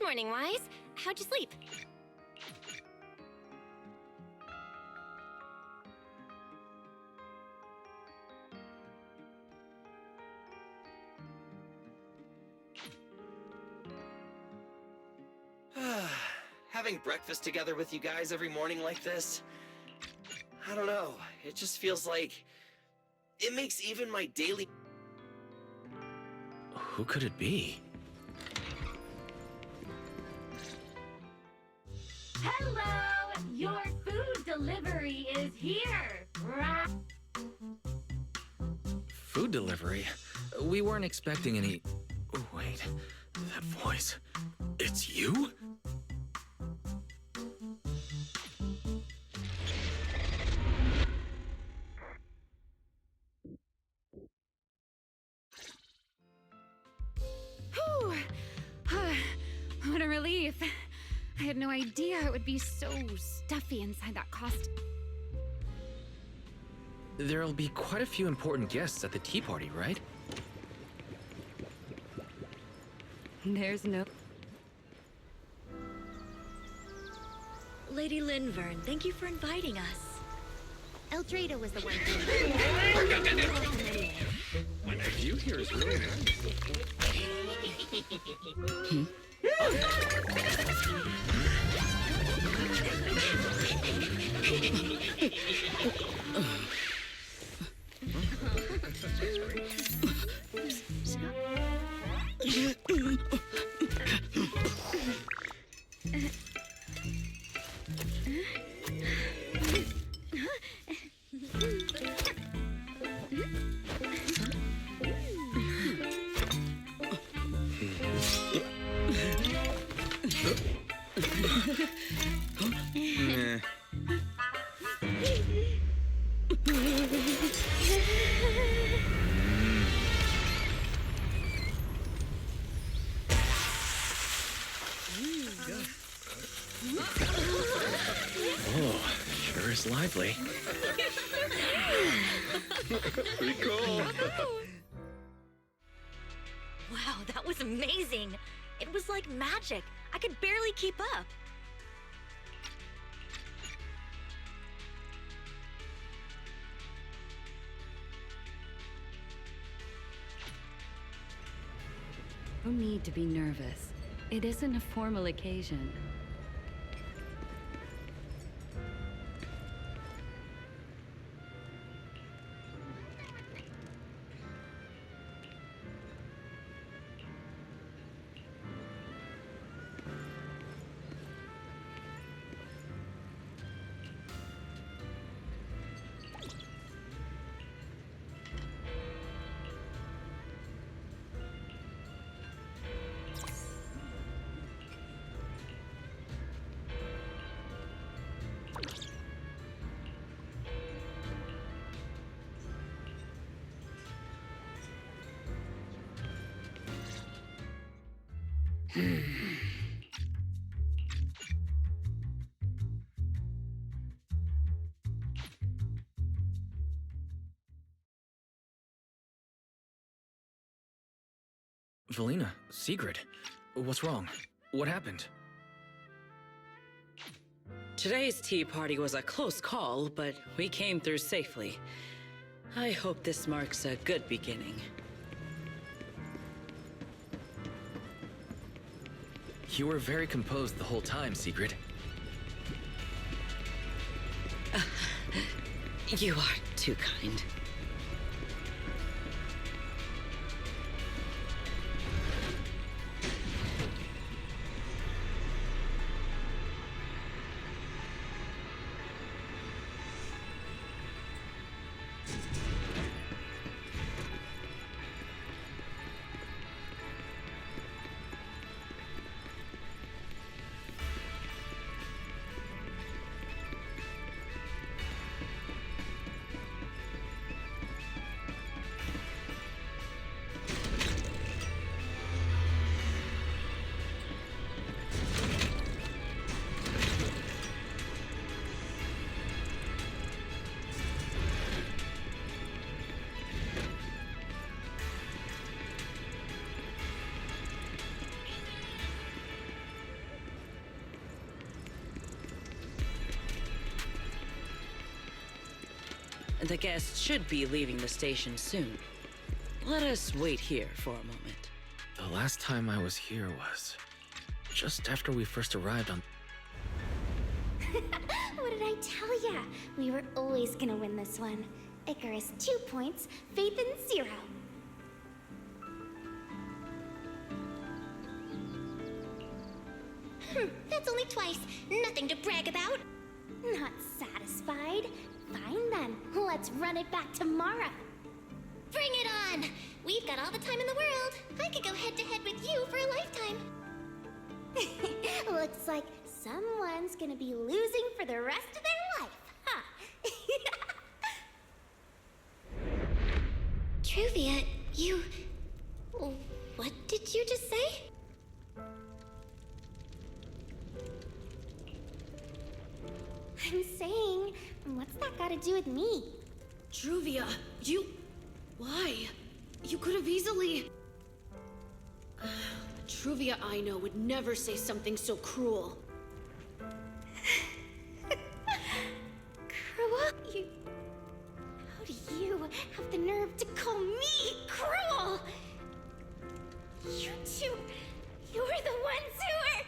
morning, Wise. How'd you sleep? Having breakfast together with you guys every morning like this, I don't know, it just feels like it makes even my daily... Who could it be? Hello! Your food delivery is here! Food delivery? We weren't expecting any... Oh, wait, that voice. It's you? Whew. What a relief. I had no idea it would be so stuffy inside that costume. There'll be quite a few important guests at the tea party, right? There's no... Lady Linvern, thank you for inviting us. Eldrada was the one What the view here is really lively. Pretty cool. Wow, that was amazing. It was like magic. I could barely keep up. No need to be nervous. It isn't a formal occasion. Valina, Sigrid, what's wrong? What happened? Today's tea party was a close call, but we came through safely. I hope this marks a good beginning. You were very composed the whole time, Sigrid. You are too kind. The guests should be leaving the station soon. Let us wait here for a moment. The last time I was here was just after we first arrived on... What did I tell ya? We were always gonna win this one. Icarus 2 points, Phaethon 0. That's only twice. Nothing to brag about. Not satisfied? Fine then. Let's run it back tomorrow. Bring it on! We've got all the time in the world. I could go head-to-head with you for a lifetime. Looks like someone's gonna be losing for the rest of their life, huh? Truvia, you... What did you just say? I'm saying, what's that got to do with me? Truvia, you... Why? You could have easily... Truvia I know would never say something so cruel. Cruel? You... How do you have the nerve to call me cruel? You two... You're the ones who are...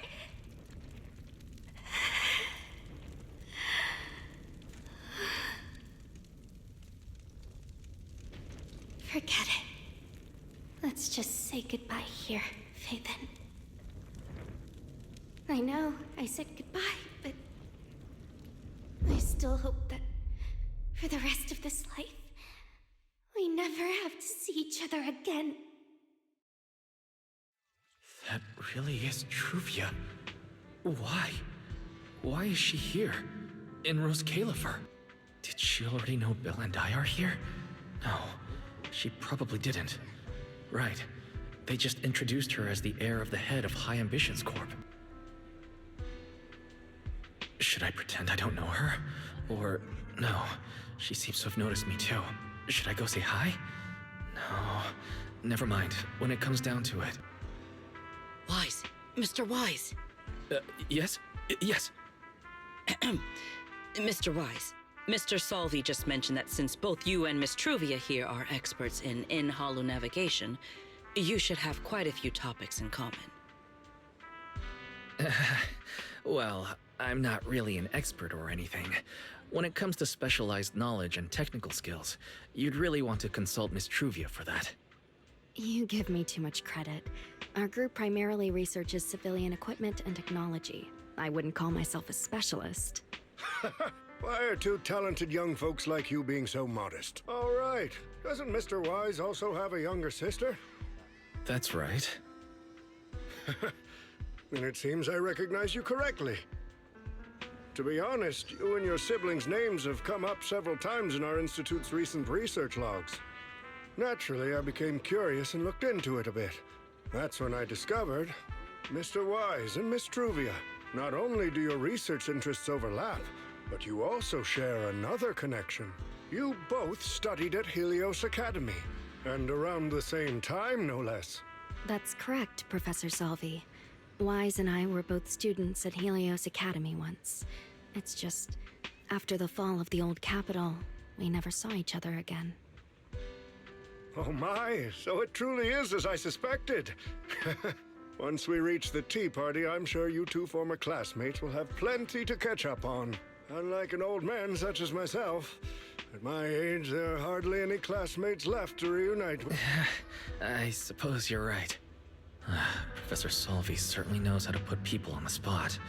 Forget it. Let's just say goodbye here, Phaethon. I know I said goodbye, but I still hope that for the rest of this life, we never have to see each other again. That really is Truvia. Why? Why is she here? In Rose Califer? Did she already know Bill and I are here? No, she probably didn't. Right. They just introduced her as the heir of the head of High Ambitions Corp. Should I pretend I don't know her? Or, no, she seems to have noticed me too. Should I go say hi? No, never mind, when it comes down to it. Wise. Mr. Wise. Yes? Yes. Mr. Wise, Mr. Salvi just mentioned that since both you and Miss Truvia here are experts in holo navigation, you should have quite a few topics in common. Well, I'm not really an expert or anything. When it comes to specialized knowledge and technical skills, you'd really want to consult Miss Truvia for that. You give me too much credit. Our group primarily researches civilian equipment and technology. I wouldn't call myself a specialist. Why are two talented young folks like you being so modest? All right. Doesn't Mr. Wise also have a younger sister? That's right. Then it seems I recognize you correctly. To be honest, you and your siblings' names have come up several times in our Institute's recent research logs. Naturally, I became curious and looked into it a bit. That's when I discovered Mr. Wise and Miss Truvia. Not only do your research interests overlap, but you also share another connection. You both studied at Helios Academy, and around the same time, no less. That's correct, Professor Salvi. Wise and I were both students at Helios Academy once. It's just, after the fall of the old capital, we never saw each other again. Oh my, so it truly is as I suspected. Once we reach the tea party, I'm sure you two former classmates will have plenty to catch up on. Unlike an old man such as myself, at my age, there are hardly any classmates left to reunite with. I suppose you're right. Professor Salvi certainly knows how to put people on the spot.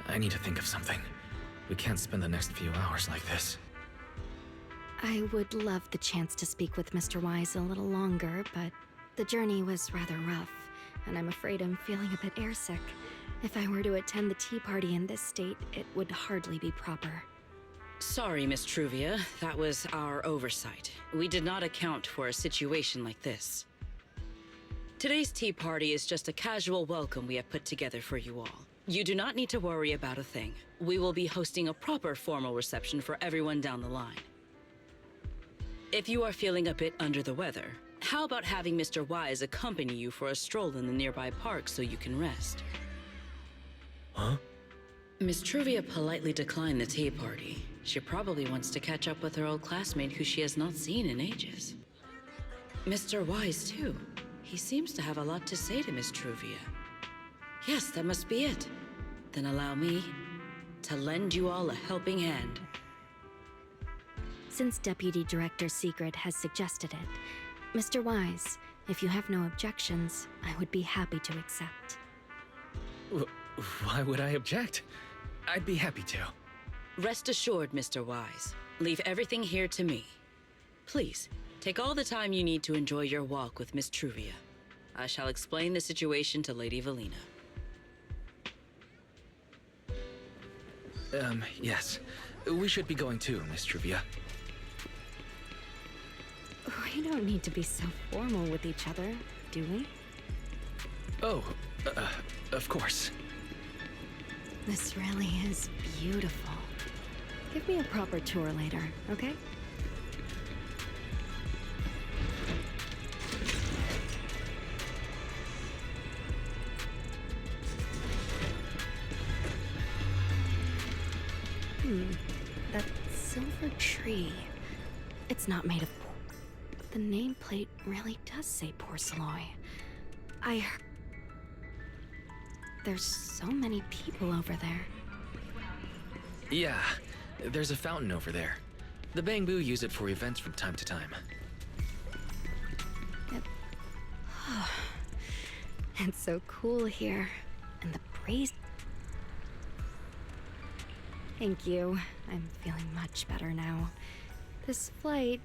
I need to think of something. We can't spend the next few hours like this. I would love the chance to speak with Mr. Wise a little longer, but the journey was rather rough, and I'm afraid I'm feeling a bit airsick. If I were to attend the tea party in this state, it would hardly be proper. Sorry, Miss Truvia. That was our oversight. We did not account for a situation like this. Today's tea party is just a casual welcome we have put together for you all. You do not need to worry about a thing. We will be hosting a proper formal reception for everyone down the line. If you are feeling a bit under the weather, how about having Mr. Wise accompany you for a stroll in the nearby park so you can rest? Huh? Miss Truvia politely declined the tea party. She probably wants to catch up with her old classmate who she has not seen in ages. Mr. Wise, too. He seems to have a lot to say to Miss Truvia. Yes, that must be it. Then allow me to lend you all a helping hand. Since Deputy Director Secret has suggested it, Mr. Wise, if you have no objections, I would be happy to accept. Why would I object? I'd be happy to. Rest assured, Mr. Wise. Leave everything here to me. Please, take all the time you need to enjoy your walk with Miss Truvia. I shall explain the situation to Lady Valina. Yes. We should be going too, Miss Truvia. We don't need to be so formal with each other, do we? Oh, of course. This really is beautiful. Give me a proper tour later, okay? That silver tree. It's not made of but the nameplate really does say porcelain. I heard there's so many people over there. Yeah, there's a fountain over there. The Bangbu use it for events from time to time. It's so cool here. And the breeze. Thank you. I'm feeling much better now. This flight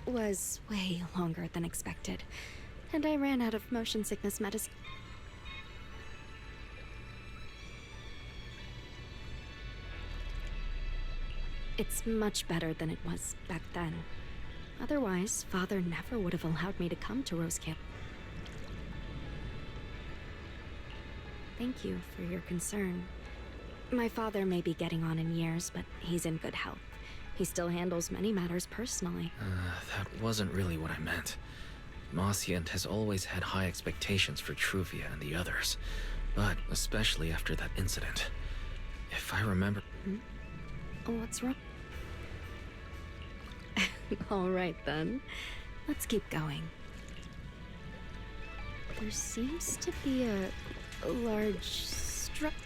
was way longer than expected, and I ran out of motion sickness medicine. It's much better than it was back then. Otherwise, Father never would have allowed me to come to Rose Camp. Thank you for your concern. My father may be getting on in years, but he's in good health. He still handles many matters personally. That wasn't really what I meant. Mosient has always had high expectations for Truvia and the others, but especially after that incident. If I remember... What's wrong? All right, then. Let's keep going. There seems to be a large structure.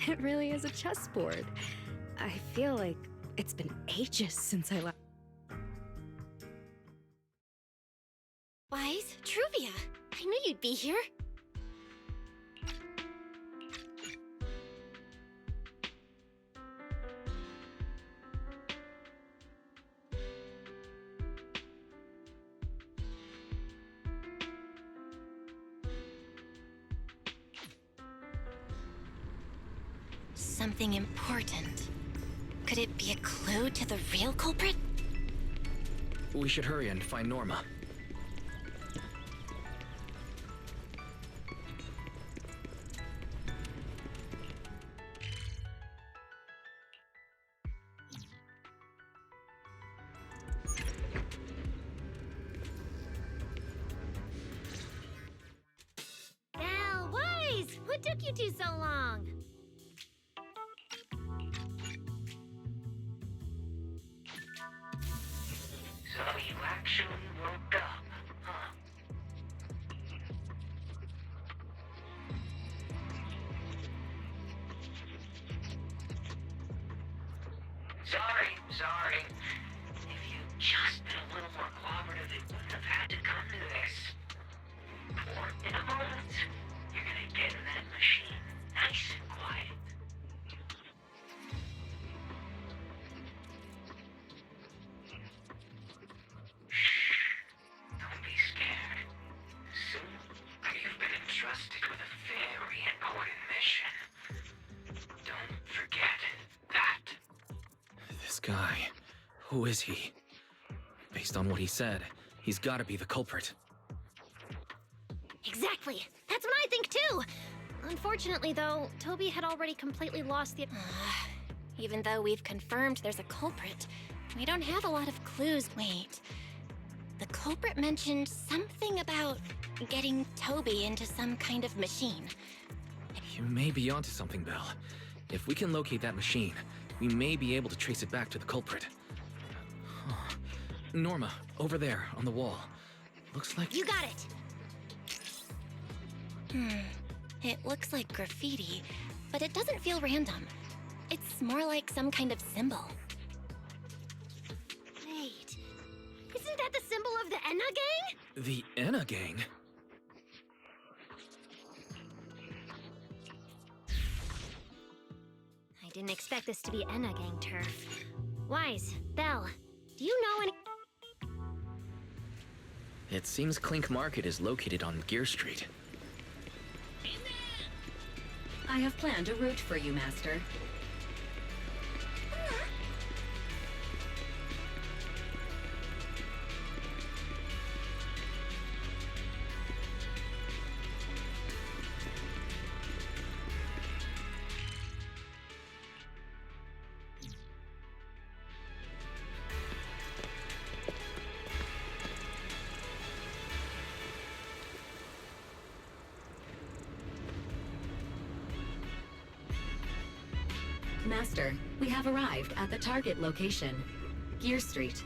It really is a chessboard. I feel like it's been ages since I left. Wise, Truvia, I knew you'd be here. Something important. Could it be a clue to the real culprit? We should hurry and find Norma. Gal, Wise! What took you two so long? So you actually woke up, huh? Sorry. If you'd just been a little more cooperative, it wouldn't have had to come to this. In a moment, you're gonna get in that machine, nice and quiet. Don't be scared. Soon, you've been entrusted with a very important mission. Don't forget that. guy. Who is he? Based on what he said, he's gotta be the culprit. Exactly. That's what I think too. Unfortunately, though, Toby had already completely lost the... Even though we've confirmed there's a culprit, we don't have a lot of clues. Wait. The culprit mentioned something about getting Toby into some kind of machine. You may be onto something, Belle. If we can locate that machine, we may be able to trace it back to the culprit. Huh. Norma, over there, on the wall. Looks like... You got it! It looks like graffiti, but it doesn't feel random. It's more like some kind of symbol. Wait, isn't that the symbol of the Enna Gang? The Enna Gang? I didn't expect this to be Enna Gang turf. Wise, Belle, do you know any... It seems Clink Market is located on Gear Street. I have planned a route for you, Master. Master, we have arrived at the target location, Gear Street.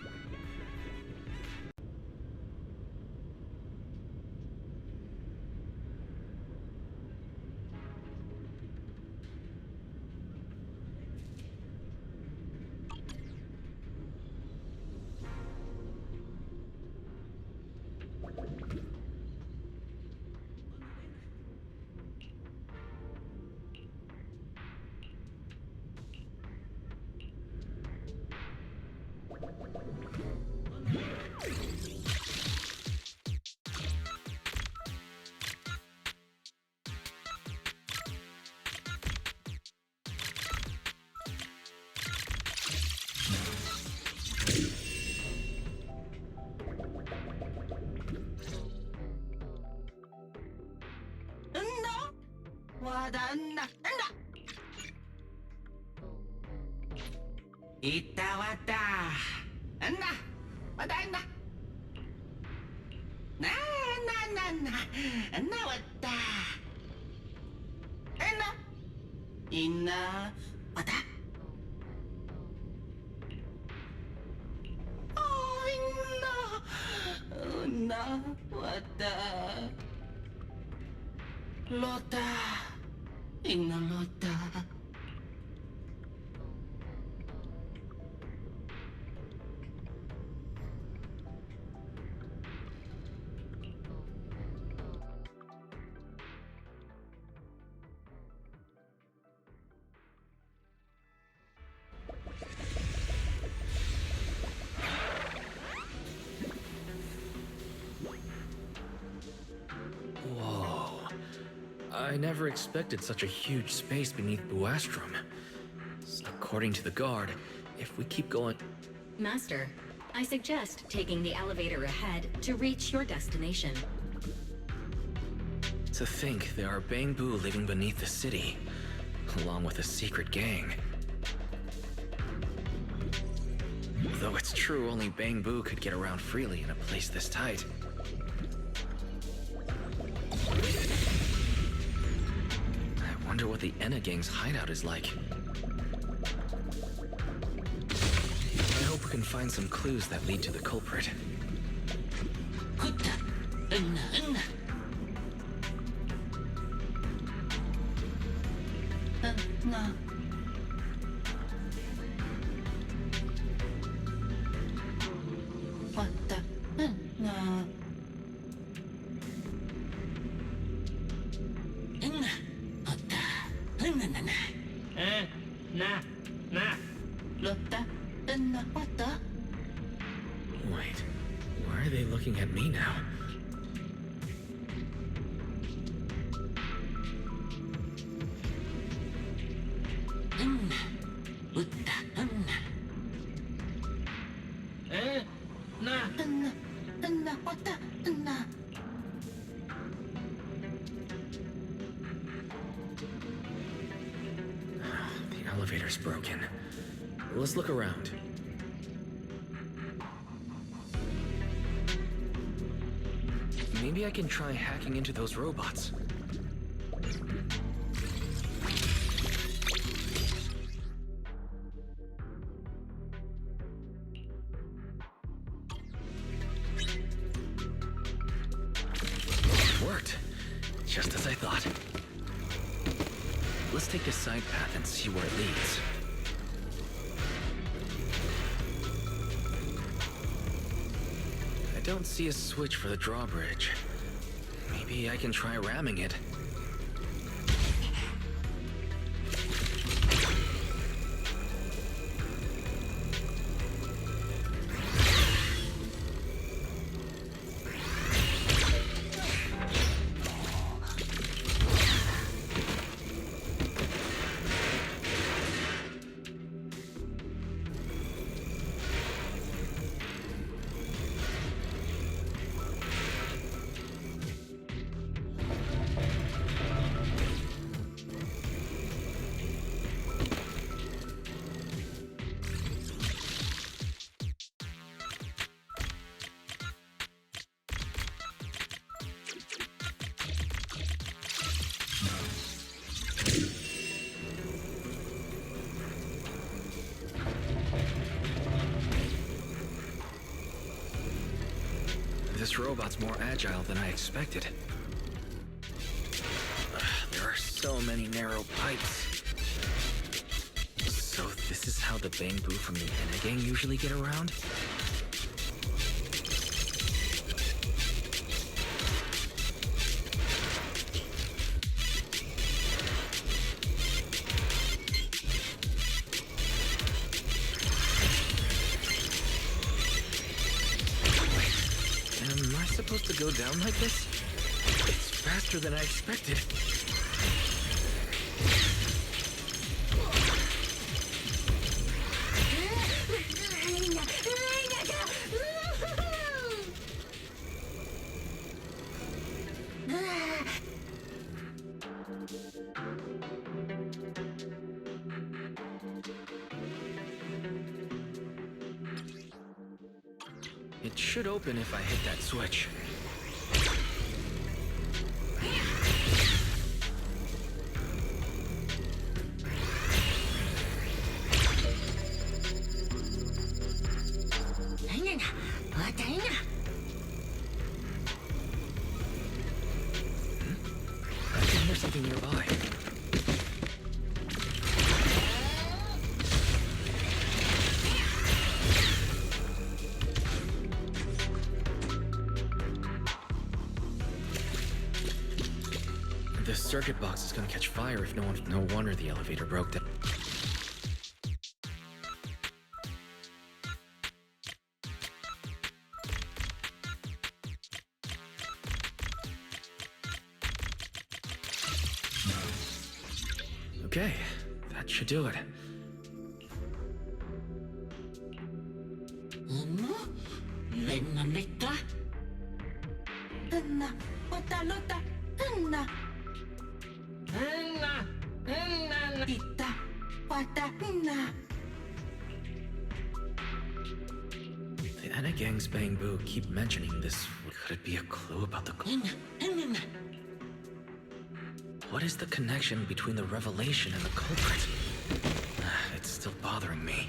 I never expected such a huge space beneath Buastrum. According to the guard, if we keep going... Master, I suggest taking the elevator ahead to reach your destination. To think there are Bangbu living beneath the city, along with a secret gang. Though it's true only Bangbu could get around freely in a place this tight. I wonder what the Enna Gang's hideout is like. I hope we can find some clues that lead to the culprit. Wait, why are they looking at me now? elevator's broken. Let's look around. Maybe I can try hacking into those robots. Worked. Just as I thought. Let's take this side path and see where it leads. I don't see a switch for the drawbridge. Maybe I can try ramming it. This robot's more agile than I expected. There are so many narrow pipes. So this is how the Bangbu from the Enna gang usually get around? Am I supposed to go down like this? It's faster than I expected. It should open if I hit that switch. I can hear something nearby. This circuit box is gonna catch fire if no wonder the elevator broke down. Okay, that should do it. The Enna gang's Bangbu keep mentioning this. Could it be a clue about the... What is the connection between the revelation and the culprit? It's still bothering me.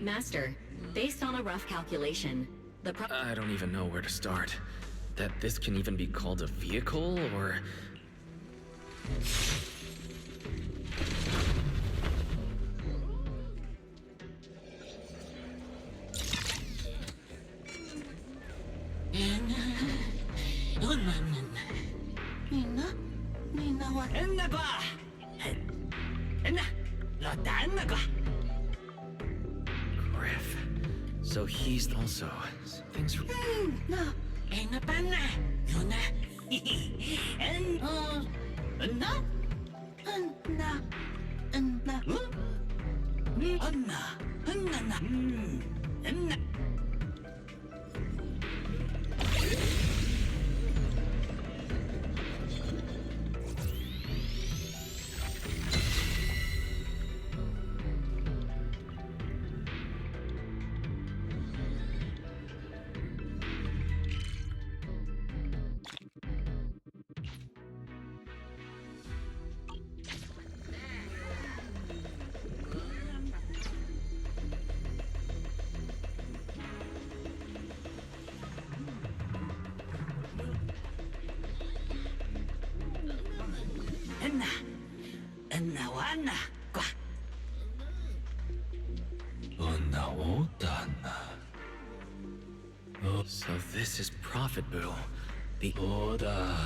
Master, based on a rough calculation, the I don't even know where to start. That this can even be called a vehicle, or... Griff. So he's also... Things... So this is Prophet Boo. The Oda.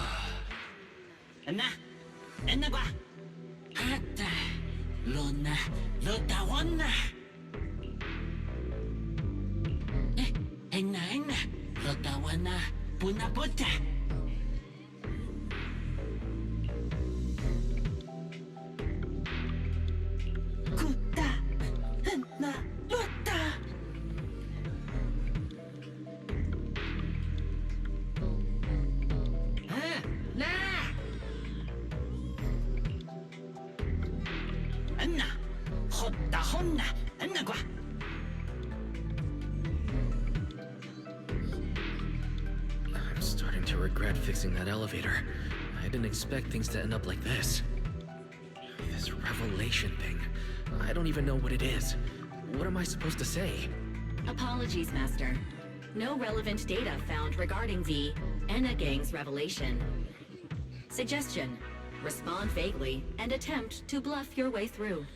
I'm starting to regret fixing that elevator. I didn't expect things to end up like this. This revelation thing. I don't even know what it is. What am I supposed to say? Apologies, Master. No relevant data found regarding the Enna Gang's revelation. Suggestion: respond vaguely and attempt to bluff your way through.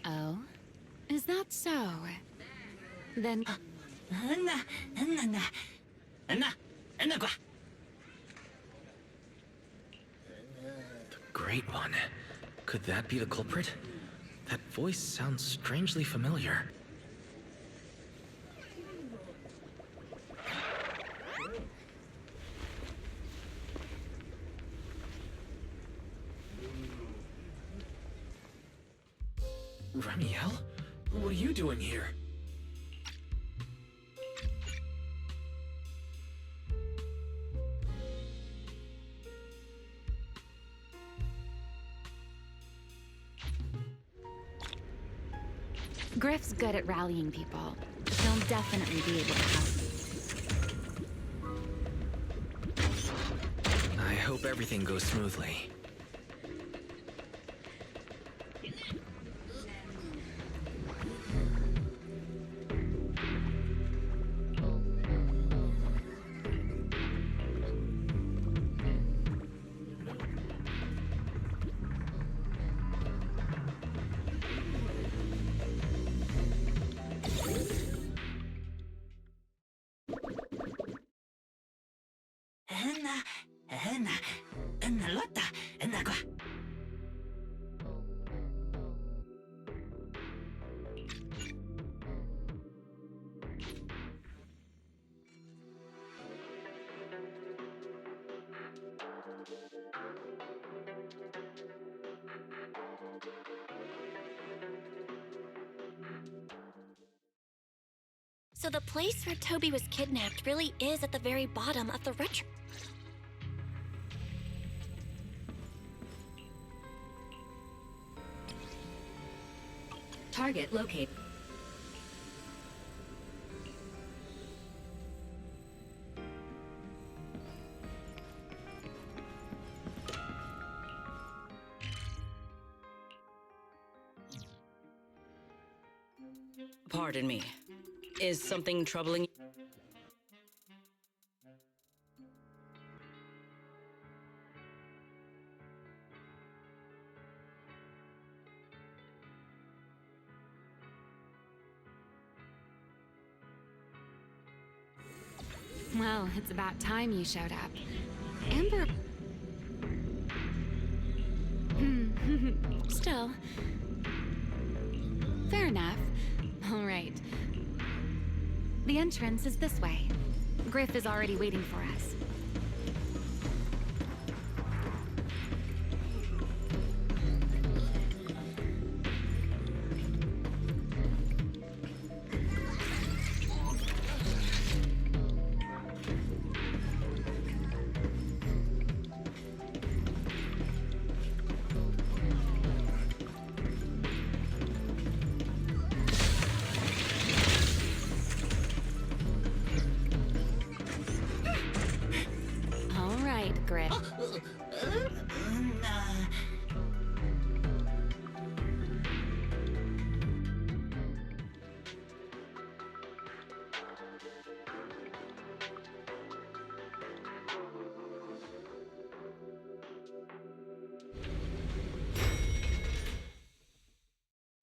Oh? Is that so? Then... The Great One. Could that be the culprit? That voice sounds strangely familiar. Ramiel? What are you doing here? Griff's good at rallying people. He'll definitely be able to help. I hope everything goes smoothly. So the place where Toby was kidnapped really is at the very bottom of the retro... Target located. Pardon me. Is something troubling you? Well, it's about time you showed up. Amber... Still... Fair enough. All right. The entrance is this way. Griff is already waiting for us.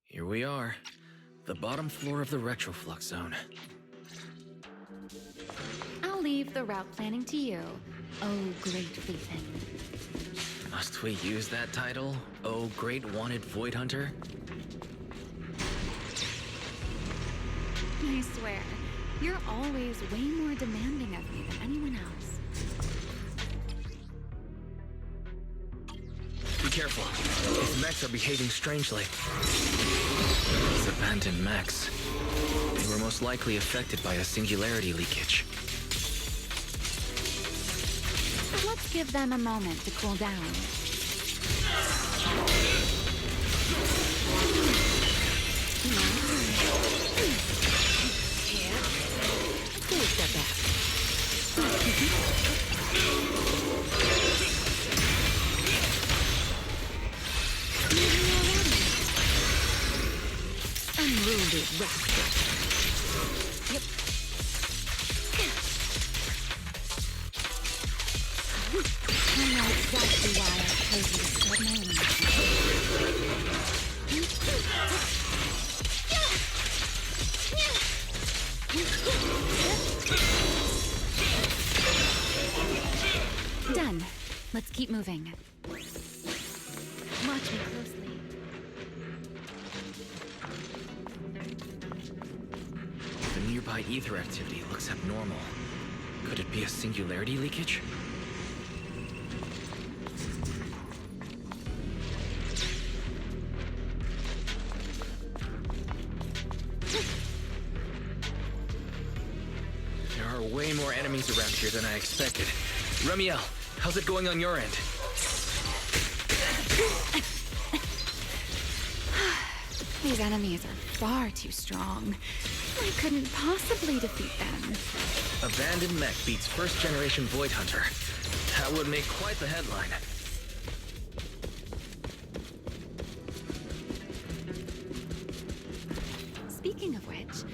Here we are. The bottom floor of the Retroflux Zone. I'll leave the route planning to you. Oh, great Ethan. Must we use that title? Oh, great wanted Void Hunter? I swear, you're always way more demanding of me than anyone else. Be careful. These mechs are behaving strangely. These abandoned mechs. They were most likely affected by a singularity leakage. Let's give them a moment to cool down. Take that back. Unruly rascal. Yep. I know exactly why I chose you to spread my wings. Done. Let's keep moving. Watch me closely. The nearby ether activity looks abnormal. Could it be a singularity leakage? enemies around here than I expected. Remiel, how's it going on your end? These enemies are far too strong. I couldn't possibly defeat them. Abandoned mech beats first-generation Void Hunter. That would make quite the headline. Speaking of which,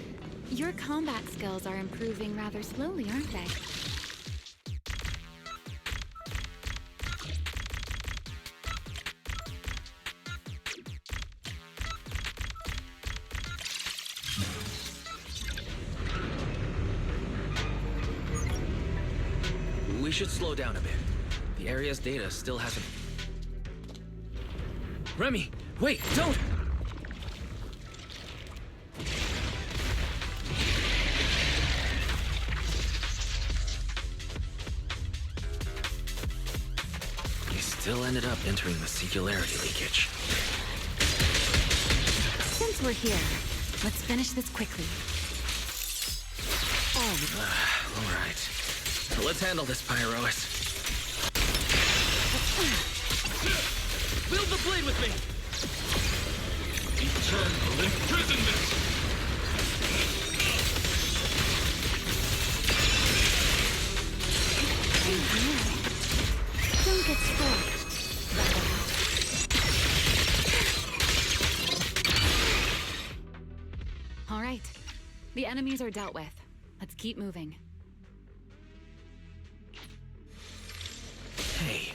your combat skills are improving rather slowly, aren't they? We should slow down a bit. The area's data still hasn't... Remy, wait, don't! We still ended up entering the singularity leakage. Since we're here, let's finish this quickly. All right. Let's handle this, Pyrois. Wield the blade with me! Eternal imprisonment! Don't get scorched. All right. The enemies are dealt with. Let's keep moving. Hey,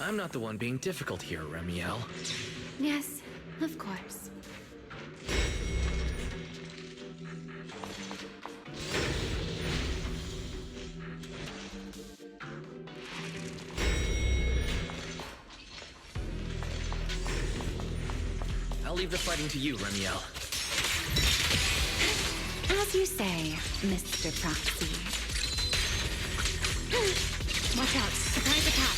I'm not the one being difficult here, Remiel. Yes, of course. I'll leave the fighting to you, Remiel. As you say, Mr. Proxy. Watch out, surprise attack.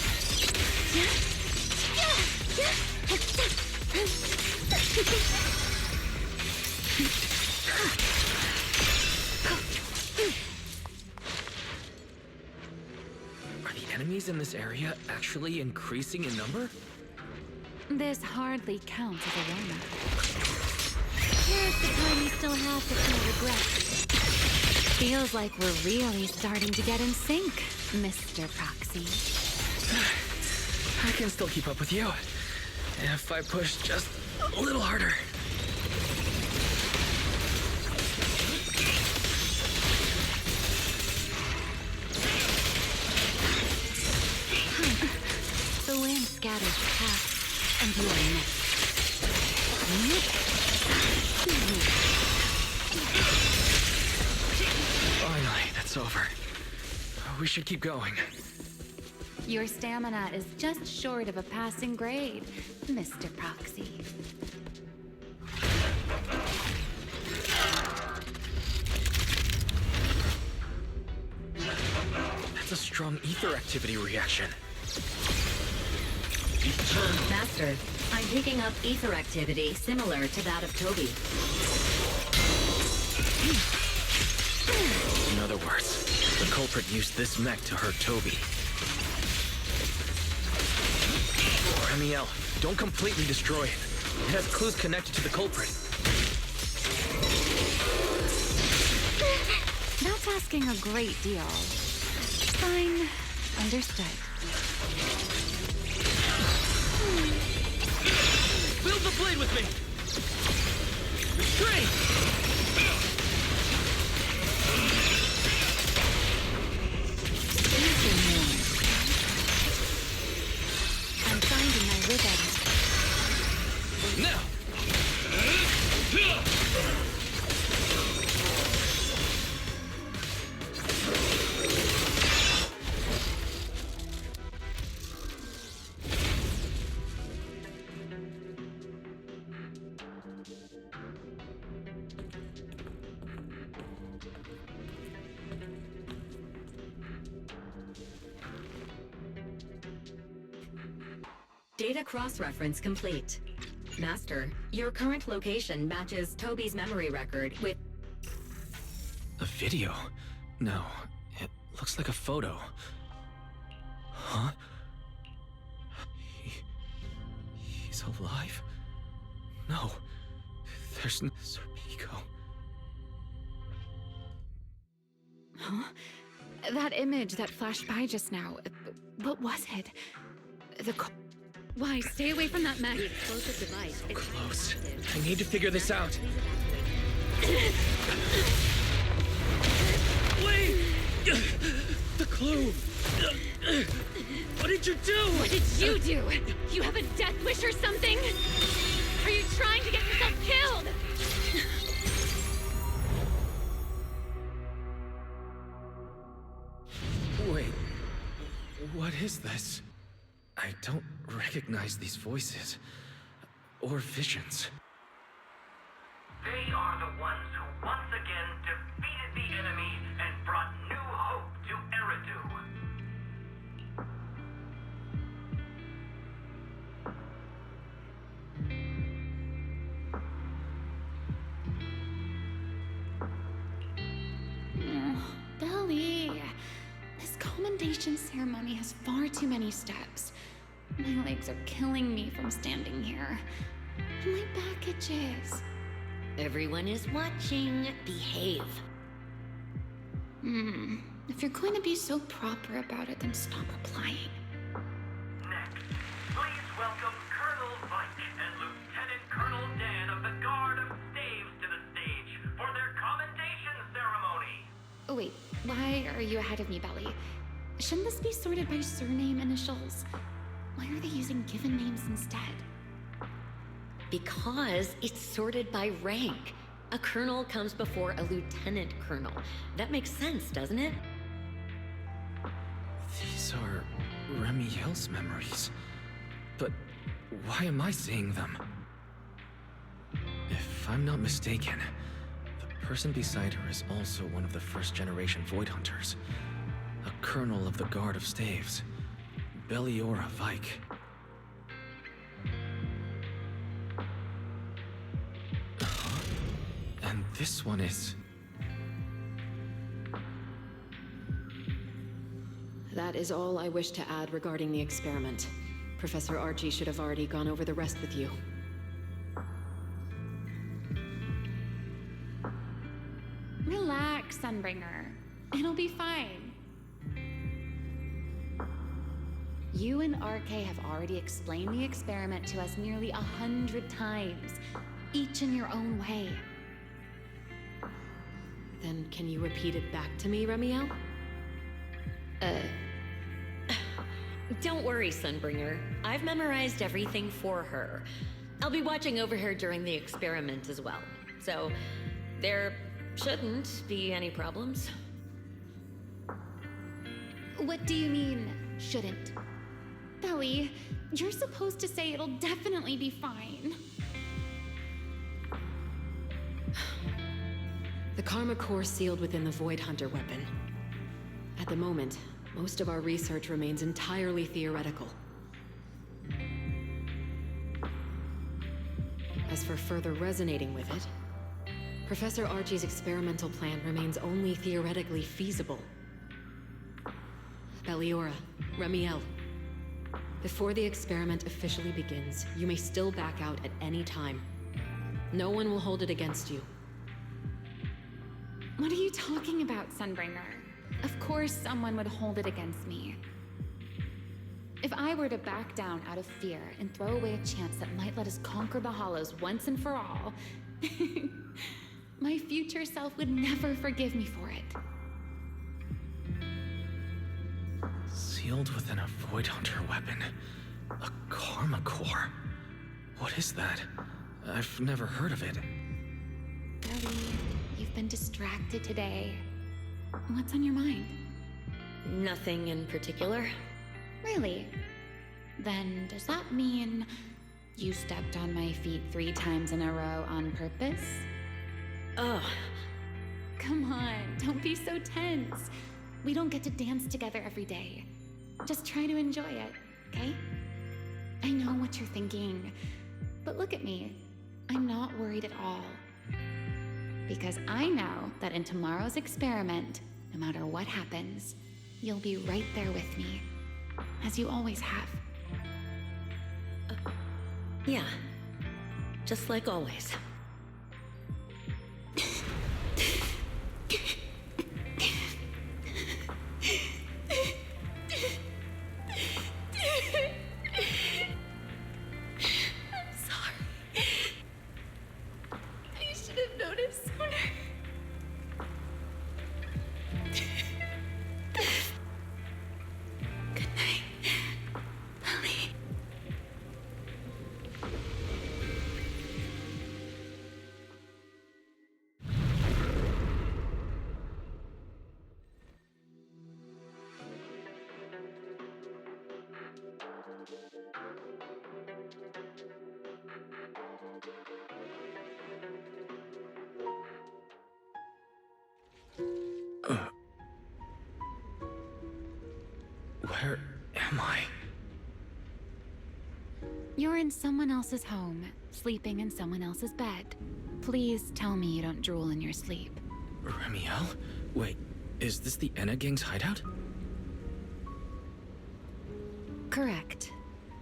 Are the enemies in this area actually increasing in number? This hardly counts as a warm-up. Here's the time you still have to feel regret. Feels like we're really starting to get in sync, Mr. Proxy. I can still keep up with you. If I push just a little harder. The wind scatters the path, and you are next. Finally, that's over. We should keep going. Your stamina is just short of a passing grade, Mr. Proxy. That's a strong ether activity reaction. Master, I'm picking up ether activity similar to that of Toby. In other words, the culprit used this mech to hurt Toby. Remiel, don't completely destroy it. It has clues connected to the culprit. That's asking a great deal. Fine. Understood. Wield the blade with me! Restrain! I'm finding my rhythm. Now! Data cross-reference complete. Master, your current location matches Toby's memory record with... A video? No, it looks looks like a photo. Huh? He's alive? No. There's no Serpico. Huh? That image that flashed by just now, what was it? Why, stay away from that mech. The explosive device is Close. I need to figure this out. Wait! The clue! What did you do? What did you do? You have a death wish or something? Are you trying to get yourself killed? Wait, what is this? I don't recognize these voices or visions. They are the ones who once again defeated the enemy and brought new hope to Eridu. Belly, this commendation ceremony has far too many steps. My legs are killing me from standing here. And my back itches. Everyone is watching. Behave. If you're going to be so proper about it, then stop replying. Next, please welcome Colonel Vike and Lieutenant Colonel Dan of the Guard of Staves to the stage for their commendation ceremony. Oh wait, why are you ahead of me, Belly? Shouldn't this be sorted by surname initials? Why are they using given names instead? Because it's sorted by rank. A colonel comes before a lieutenant colonel. That makes sense, doesn't it? These are Remiel's memories. But why am I seeing them? If I'm not mistaken, the person beside her is also one of the first-generation Void Hunters. A colonel of the Guard of Staves. Belliora Vike. And this one is... That is all I wish to add regarding the experiment. Professor Archie should have already gone over the rest with you. Relax, Sunbringer. It'll be fine. You and RK have already explained the experiment to us nearly 100 times, each in your own way. Then can you repeat it back to me, Remiel? Don't worry, Sunbringer. I've memorized everything for her. I'll be watching over her during the experiment as well. So, there shouldn't be any problems. What do you mean, shouldn't? Belly, you're supposed to say it'll definitely be fine. The Karma Core sealed within the Void Hunter weapon. At the moment, most of our research remains entirely theoretical. As for further resonating with it, Professor Archie's experimental plan remains only theoretically feasible. Belliora, Remiel, before the experiment officially begins, you may still back out at any time. No one will hold it against you. What are you talking about, Sunbringer? Of course someone would hold it against me. If I were to back down out of fear and throw away a chance that might let us conquer the Hollows once and for all, my future self would never forgive me for it. Sealed within a Void Hunter weapon. A Karma Core. What is that? I've never heard of it. Ellie, you've been distracted today. What's on your mind? Nothing in particular. Really? Then does that mean you stepped on my feet 3 times in a row on purpose? Ugh. Come on, don't be so tense. We don't get to dance together every day. Just try to enjoy it, okay? I know what you're thinking, but look at me. I'm not worried at all. Because I know that in tomorrow's experiment, no matter what happens, you'll be right there with me, as you always have. Yeah. Just like always. Where am I? You're in someone else's home, sleeping in someone else's bed. Please tell me you don't drool in your sleep. Remiel? Wait, is this the Enna Gang's hideout? Correct.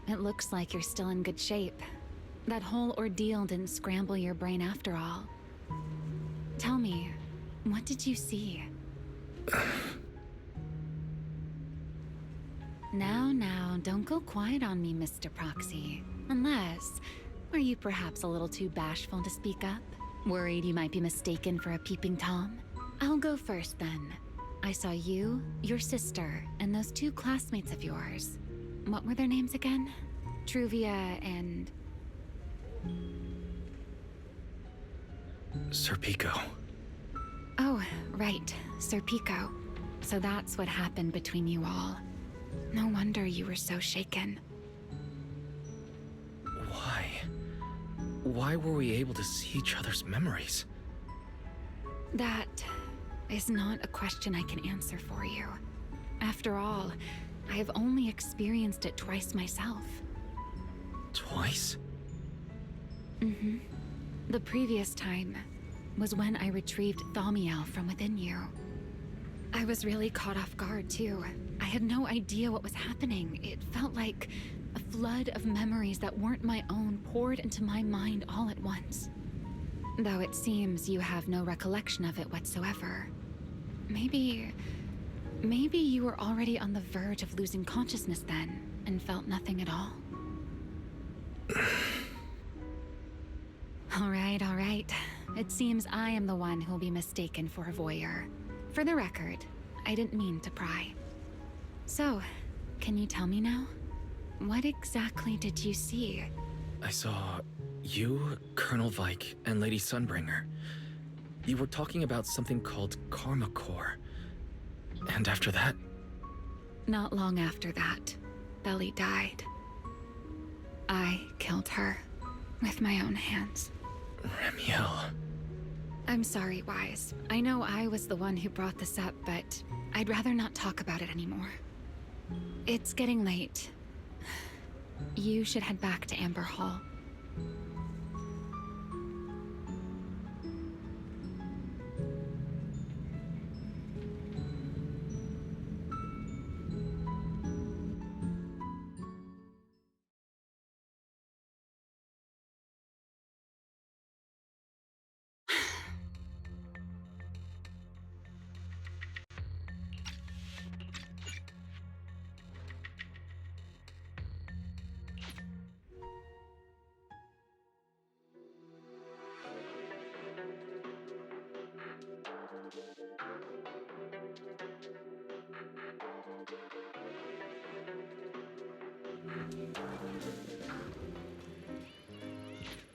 It looks like you're still in good shape. That whole ordeal didn't scramble your brain after all. Tell me, what did you see? Now, don't go quiet on me, Mr. Proxy. Unless, are you perhaps a little too bashful to speak up? Worried you might be mistaken for a peeping Tom? I'll go first then. I saw you, your sister, and those two classmates of yours. What were their names again? Truvia and... Sir Pico. Oh, right, Sir Pico. So that's what happened between you all. No wonder you were so shaken. Why? Why were we able to see each other's memories? That is not a question I can answer for you. After all, I have only experienced it twice myself. Twice? Mm-hmm. The previous time was when I retrieved Thaumiel from within you. I was really caught off guard, too. I had no idea what was happening. It felt like a flood of memories that weren't my own poured into my mind all at once. Though it seems you have no recollection of it whatsoever. Maybe you were already on the verge of losing consciousness then, and felt nothing at all. All right. It seems I am the one who'll be mistaken for a voyeur. For the record, I didn't mean to pry. So, can you tell me now? What exactly did you see? I saw you, Colonel Vike, and Lady Sunbringer. You were talking about something called Karma Core. And after that? Not long after that, Belly died. I killed her with my own hands. Remiel. I'm sorry, Wise. I know I was the one who brought this up, but I'd rather not talk about it anymore. It's getting late. You should head back to Amber Hall.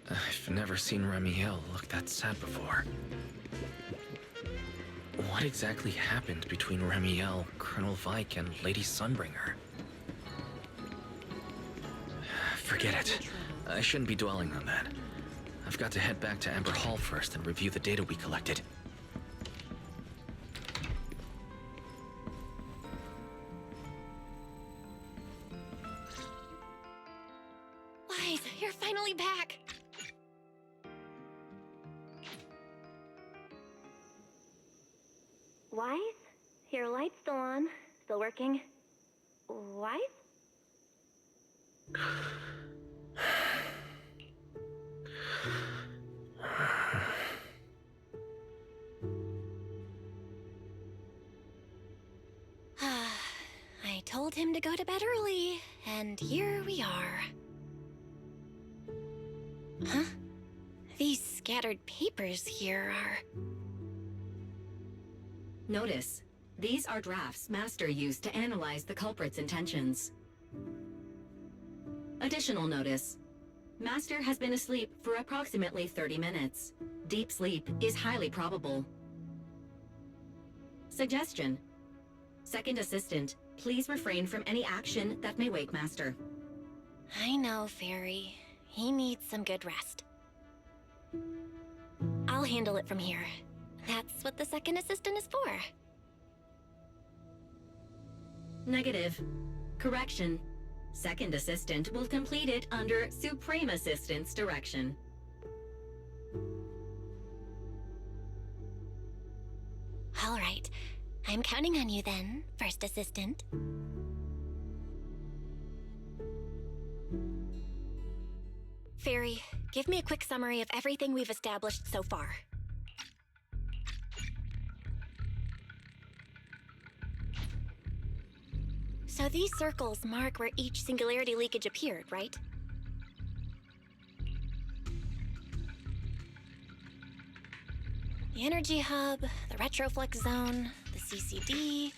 I've never seen Remiel look that sad before. What exactly happened between Remiel, Colonel Vike, and Lady Sunbringer? Forget it. I shouldn't be dwelling on that. I've got to head back to Amber Hall first and review the data we collected. Wise, you're finally back. Wise, your light's still on. still working? Why? I told him to go to bed early, and here we are. Huh? These scattered papers here are... Notice, these are drafts Master used to analyze the culprit's intentions. Additional notice. Master has been asleep for approximately 30 minutes. Deep sleep is highly probable. Suggestion. Second Assistant, please refrain from any action that may wake Master. I know, Fairy. He needs some good rest. I'll handle it from here. That's what the second assistant is for. Negative. Correction. Second Assistant will complete it under Supreme Assistant's direction. All right. I'm counting on you then, First Assistant. Fairy, give me a quick summary of everything we've established so far. So these circles mark where each singularity leakage appeared, right? The energy hub, the retroflex zone, the CCD...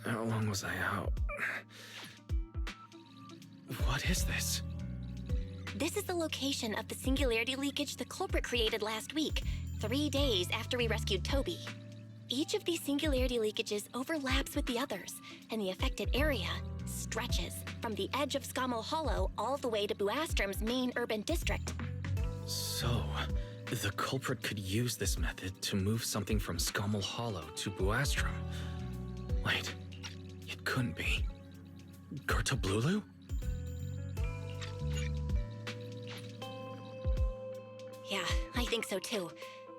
How long was I out? What is this? This is the location of the singularity leakage the culprit created last week, 3 days after we rescued Toby. Each of these singularity leakages overlaps with the others, and the affected area stretches from the edge of Scommel Hollow all the way to Buastrom's main urban district. So, the culprit could use this method to move something from Scommel Hollow to Buastrom. Wait, it couldn't be. Gertablulu? Yeah, I think so too.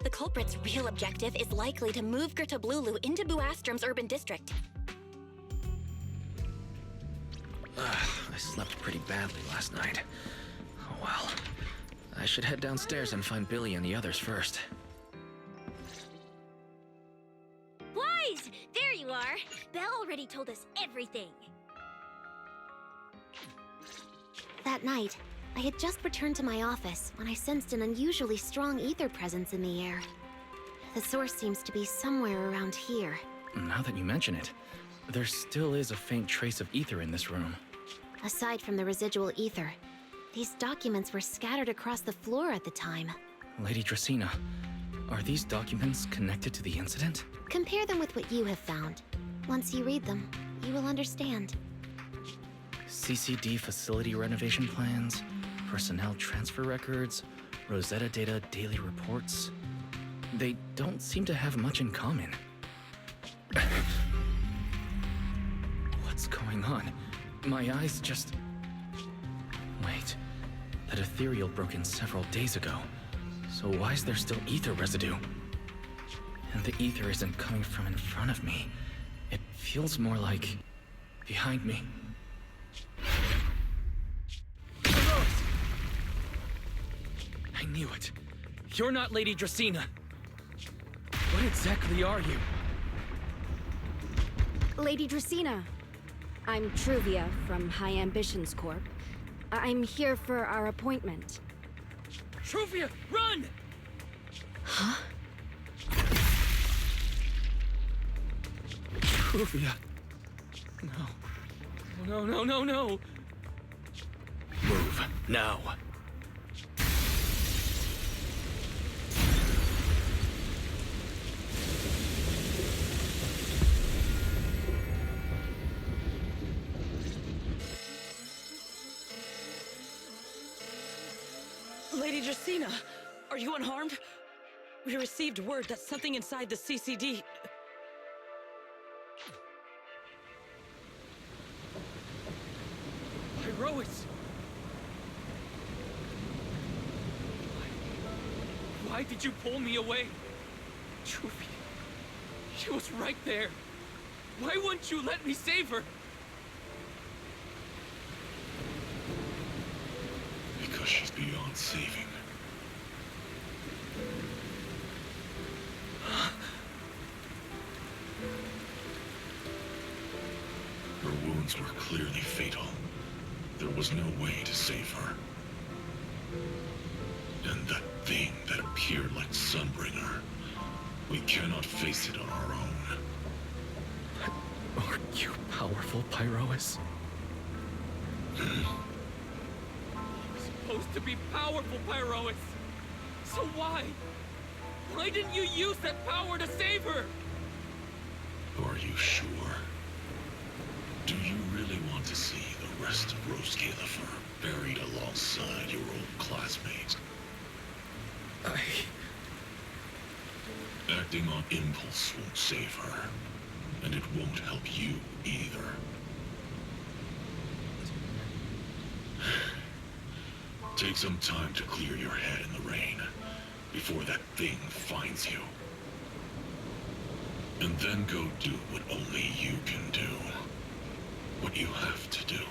The culprit's real objective is likely to move Gertablulu into Buastrom's urban district. I slept pretty badly last night. Oh well. I should head downstairs and find Billy and the others first. Wise! There you are! Belle already told us everything. That night, I had just returned to my office when I sensed an unusually strong ether presence in the air. The source seems to be somewhere around here. Now that you mention it, there still is a faint trace of ether in this room. Aside from the residual ether, these documents were scattered across the floor at the time. Lady Dracena, are these documents connected to the incident? Compare them with what you have found. Once you read them, you will understand. CCD facility renovation plans, personnel transfer records, Rosetta Data daily reports. They don't seem to have much in common. What's going on? My eyes just... Wait, that ethereal broke in several days ago. So why is there still ether residue? And the ether isn't coming from in front of me. It feels more like behind me. I knew it. You're not Lady Dracena. What exactly are you? Lady Dracena. I'm Truvia from High Ambitions Corp. I'm here for our appointment. Truvia, run! Huh? Truvia. No. Move, now. Lady Dracena, are you unharmed? We received word that something inside the CCD... Irois! Why did you pull me away? Truvia. She was right there. Why wouldn't you let me save her? Because she's beyond saving. Her wounds were clearly fatal. There was no way to save her. And that thing that appeared like Sunbringer, we cannot face it on our own. Are you powerful, Pyrois? Supposed to be powerful, Pyrois. So why? Why didn't you use that power to save her? Are you sure? Do you really want to see the rest of Rose Califer buried alongside your old classmates? Acting on impulse won't save her, and it won't help you either. Take some time to clear your head in the rain before that thing finds you. And then go do what only you can do. What you have to do.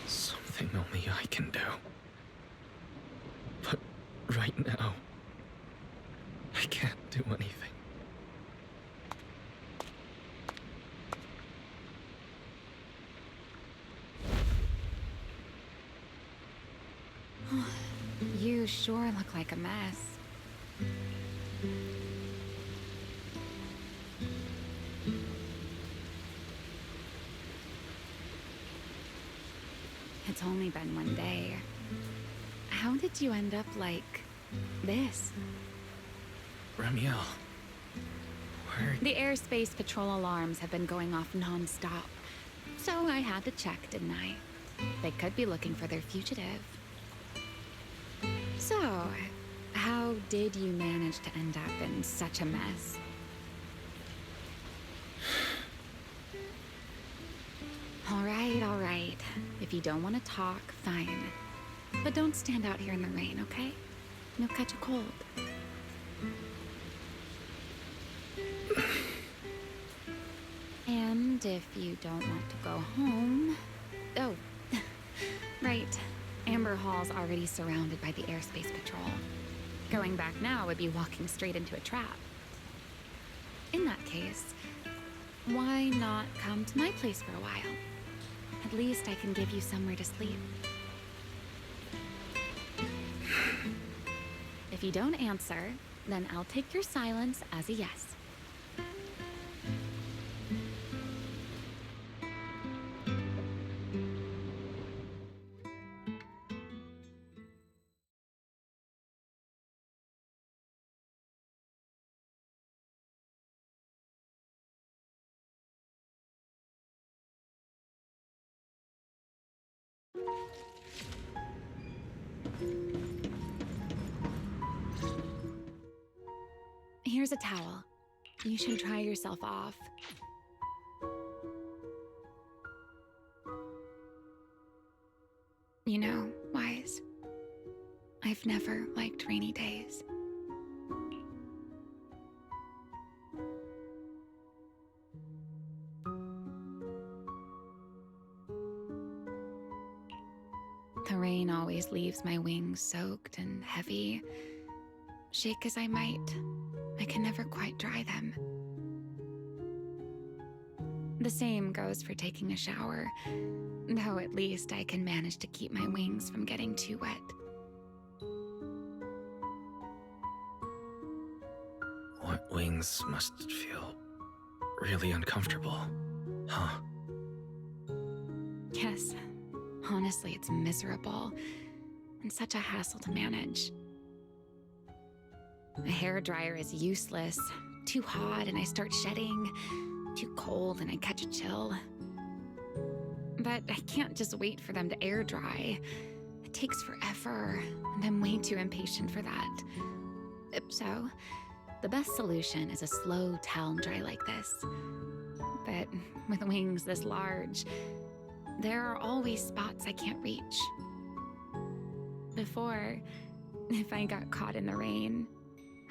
Something only I can do. But right now, I can't do anything. You sure look like a mess. It's only been one day. How did you end up like this? Ramiel, where... The airspace patrol alarms have been going off non-stop. So I had to check, didn't I? They could be looking for their fugitive. So, how did you manage to end up in such a mess? All right. If you don't want to talk, fine. But don't stand out here in the rain, okay? You'll catch a cold. And if you don't want to go home... Oh, right. Amber Hall's already surrounded by the airspace patrol. Going back now would be walking straight into a trap. In that case, why not come to my place for a while? At least I can give you somewhere to sleep. If you don't answer, then I'll take your silence as a yes. Here's a towel. You should dry yourself off. You know, Wise, I've never liked rainy days. The rain always leaves my wings soaked and heavy. Shake as I might, I can never quite dry them. The same goes for taking a shower, though at least I can manage to keep my wings from getting too wet. Wet wings must feel really uncomfortable, huh? Yes, honestly, it's miserable and such a hassle to manage. A hairdryer is useless. Too hot and I start shedding. Too cold and I catch a chill. But I can't just wait for them to air dry. It takes forever, and I'm way too impatient for that. So, the best solution is a slow towel dry like this. But with wings this large, there are always spots I can't reach. Before, if I got caught in the rain,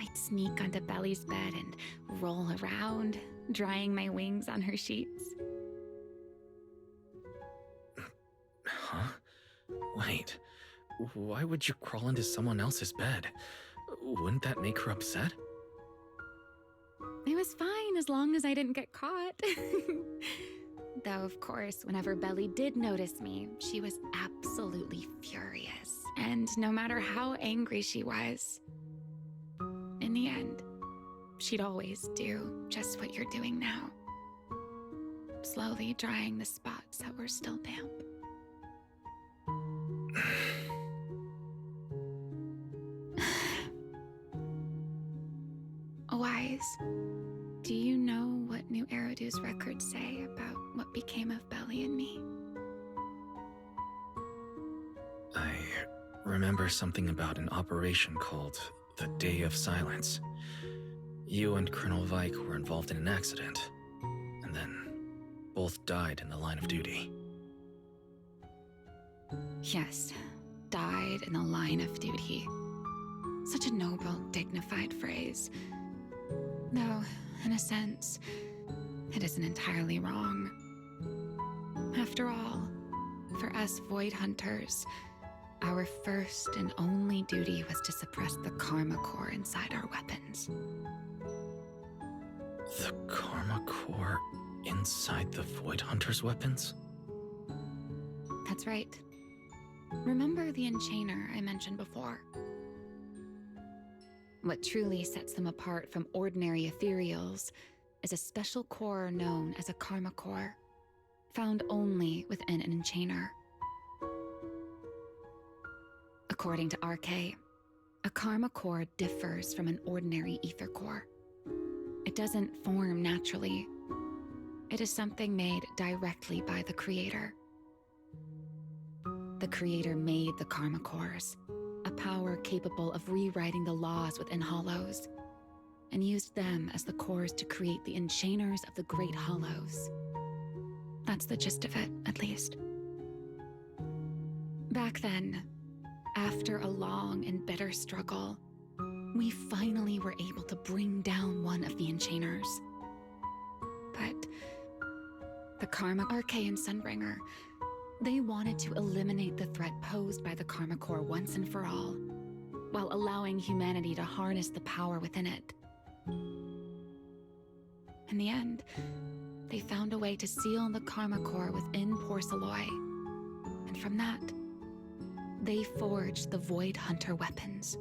I'd sneak onto Belly's bed and roll around, drying my wings on her sheets. Huh? Wait, why would you crawl into someone else's bed? Wouldn't that make her upset? It was fine as long as I didn't get caught. Though, of course, whenever Belly did notice me, she was absolutely furious. And no matter how angry she was, in the end, she'd always do just what you're doing now. Slowly drying the spots that were still damp. Wise, do you know what New Eridu's records say about what became of Belly and me? I remember something about an operation called the Day of Silence. You and Colonel Vike were involved in an accident, and then both died in the line of duty. Yes, died in the line of duty. Such a noble, dignified phrase. Though, in a sense, it isn't entirely wrong. After all, for us Void Hunters, our first and only duty was to suppress the Karma Core inside our weapons. The Karma Core inside the Void Hunter's weapons? That's right. Remember the Enchainer I mentioned before? What truly sets them apart from ordinary ethereals is a special core known as a Karma Core, found only within an Enchainer. According to RK, a Karma Core differs from an ordinary ether core. It doesn't form naturally. It is something made directly by the Creator. The Creator made the Karma Cores, a power capable of rewriting the laws within Hollows, and used them as the cores to create the Enchainers of the Great Hollows. That's the gist of it, at least. Back then, after a long and bitter struggle, we finally were able to bring down one of the Enchainers. But the Karma RK and Sunbringer, they wanted to eliminate the threat posed by the Karma Core once and for all, while allowing humanity to harness the power within it. In the end, they found a way to seal the Karma Core within Porceloy, and from that, they forged the Void Hunter weapons.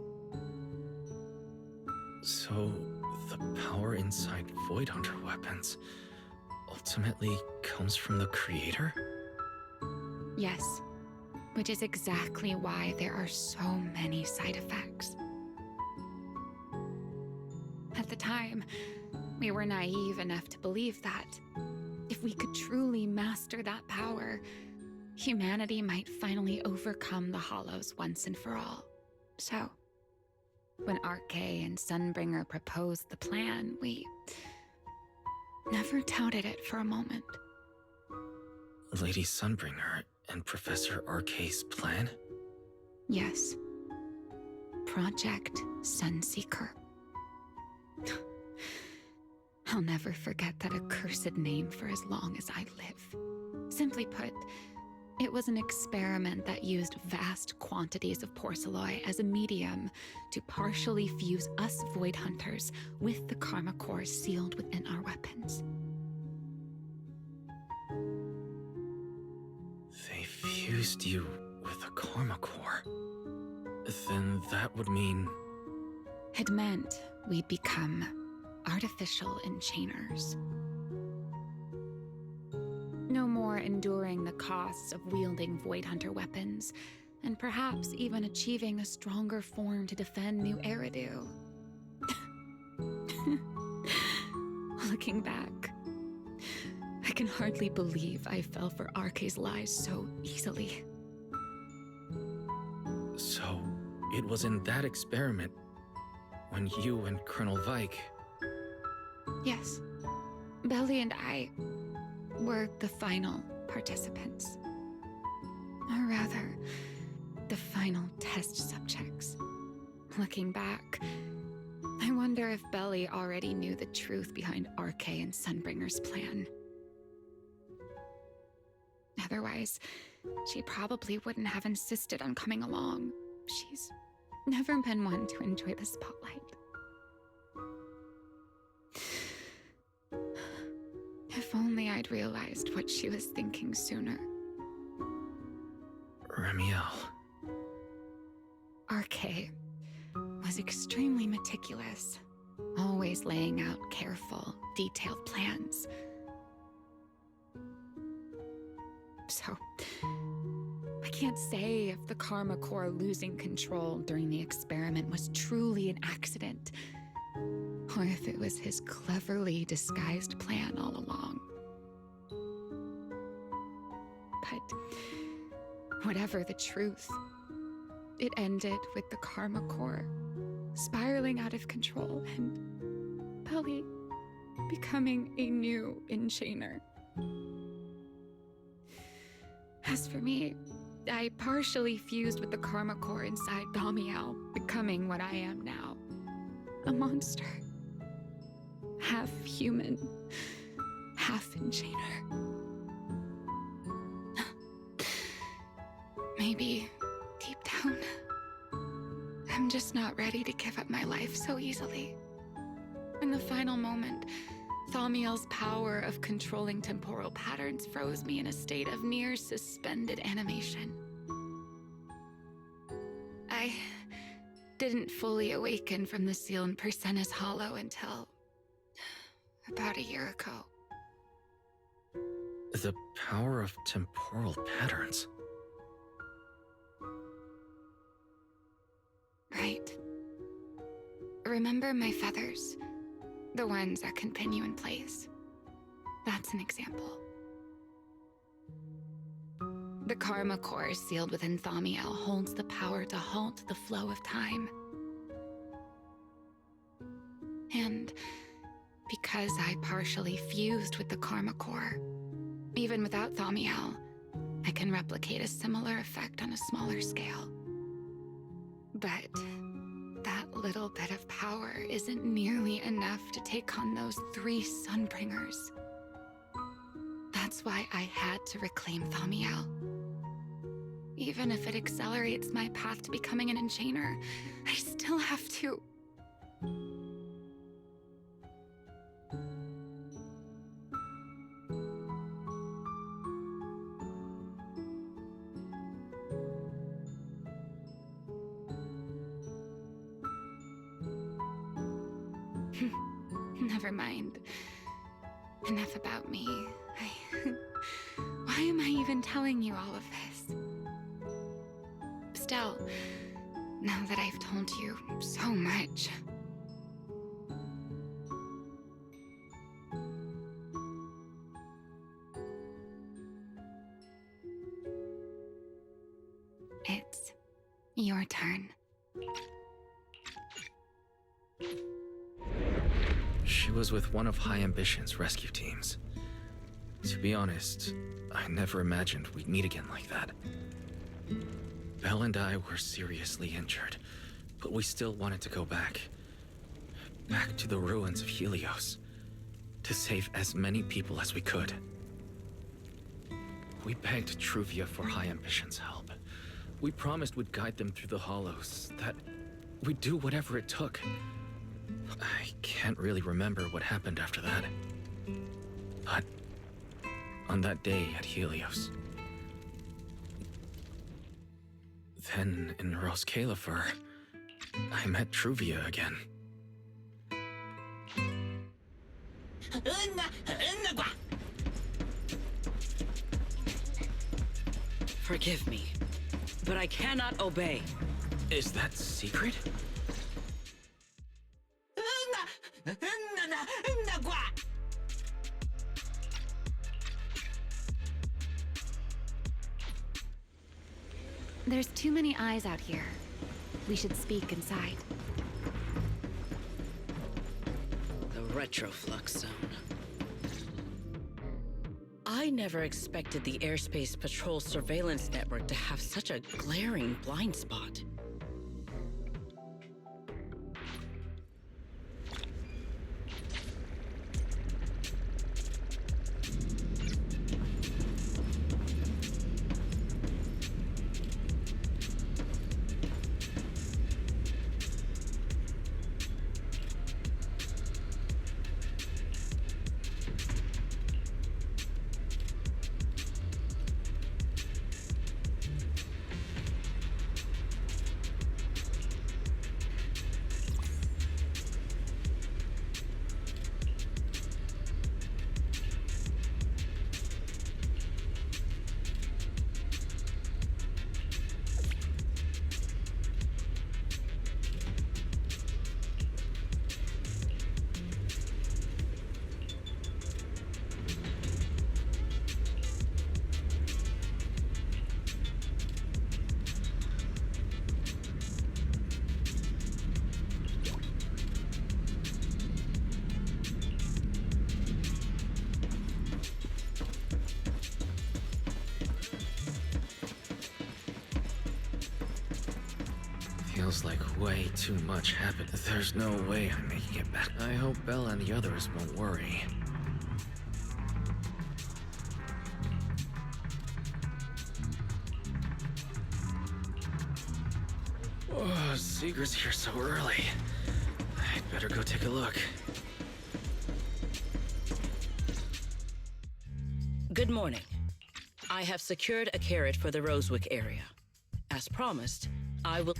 So, the power inside Void Hunter weapons ultimately comes from the Creator? Yes, which is exactly why there are so many side effects. At the time, we were naive enough to believe that if we could truly master that power, humanity might finally overcome the Hollows once and for all. So, when RK and Sunbringer proposed the plan, we never doubted it for a moment. Lady Sunbringer and Professor RK's plan? Yes. Project Sunseeker. I'll never forget that accursed name for as long as I live. Simply put, it was an experiment that used vast quantities of Porceloy as a medium to partially fuse us Void Hunters with the Karma Core sealed within our weapons. They fused you with a Karma Core. Then that would mean... It meant we'd become artificial enchainers. No more enduring the costs of wielding Void Hunter weapons, and perhaps even achieving a stronger form to defend New Eridu. Looking back, I can hardly believe I fell for RK's lies so easily. So, it was in that experiment when you and Colonel Vike... Yes, Belly and I were the final participants. Or rather, the final test subjects. Looking back, I wonder if Belly already knew the truth behind RK and Sunbringer's plan. Otherwise, she probably wouldn't have insisted on coming along. She's never been one to enjoy the spotlight. If only I'd realized what she was thinking sooner. Ramiel. RK was extremely meticulous, always laying out careful, detailed plans. So, I can't say if the Karma Core losing control during the experiment was truly an accident, or if it was his cleverly disguised plan all along. But whatever the truth, it ended with the Karma Core spiraling out of control and Belly becoming a new enchainer. As for me, I partially fused with the Karma Core inside Thaumiel, becoming what I am now. A monster. Half human, half enchainer. Maybe, deep down, I'm just not ready to give up my life so easily. In the final moment, Thaumiel's power of controlling temporal patterns froze me in a state of near suspended animation. I didn't fully awaken from the seal in Persena's Hollow until about a year ago. The power of temporal patterns. Right. Remember my feathers? The ones that can pin you in place. That's an example. The Karma Core sealed within Thaumiel holds the power to halt the flow of time. And because I partially fused with the Karma Core, even without Thaumiel, I can replicate a similar effect on a smaller scale. But that little bit of power isn't nearly enough to take on those 3 Sunbringers. That's why I had to reclaim Thaumiel. Even if it accelerates my path to becoming an enchainer, I still have to... Never mind. Enough about me. Why am I even telling you all of this? Still, now that I've told you so much... It's your turn. She was with one of High Ambition's rescue teams. To be honest, I never imagined we'd meet again like that. Belle and I were seriously injured, but we still wanted to go back. Back to the ruins of Helios, to save as many people as we could. We begged Truvia for High Ambition's help. We promised we'd guide them through the hollows, that we'd do whatever it took. I can't really remember what happened after that. But on that day at Helios, then in Rose Califer, I met Truvia again. Forgive me, but I cannot obey. Is that secret? There's too many eyes out here. We should speak inside. The retroflux zone. I never expected the Airspace Patrol surveillance network to have such a glaring blind spot. feels like way too much happened. There's no way I'm making it back. I hope Bella and the others won't worry. Oh, Seeger's here so early. I'd better go take a look. Good morning. I have secured a carrot for the Rosewick area. As promised, I will...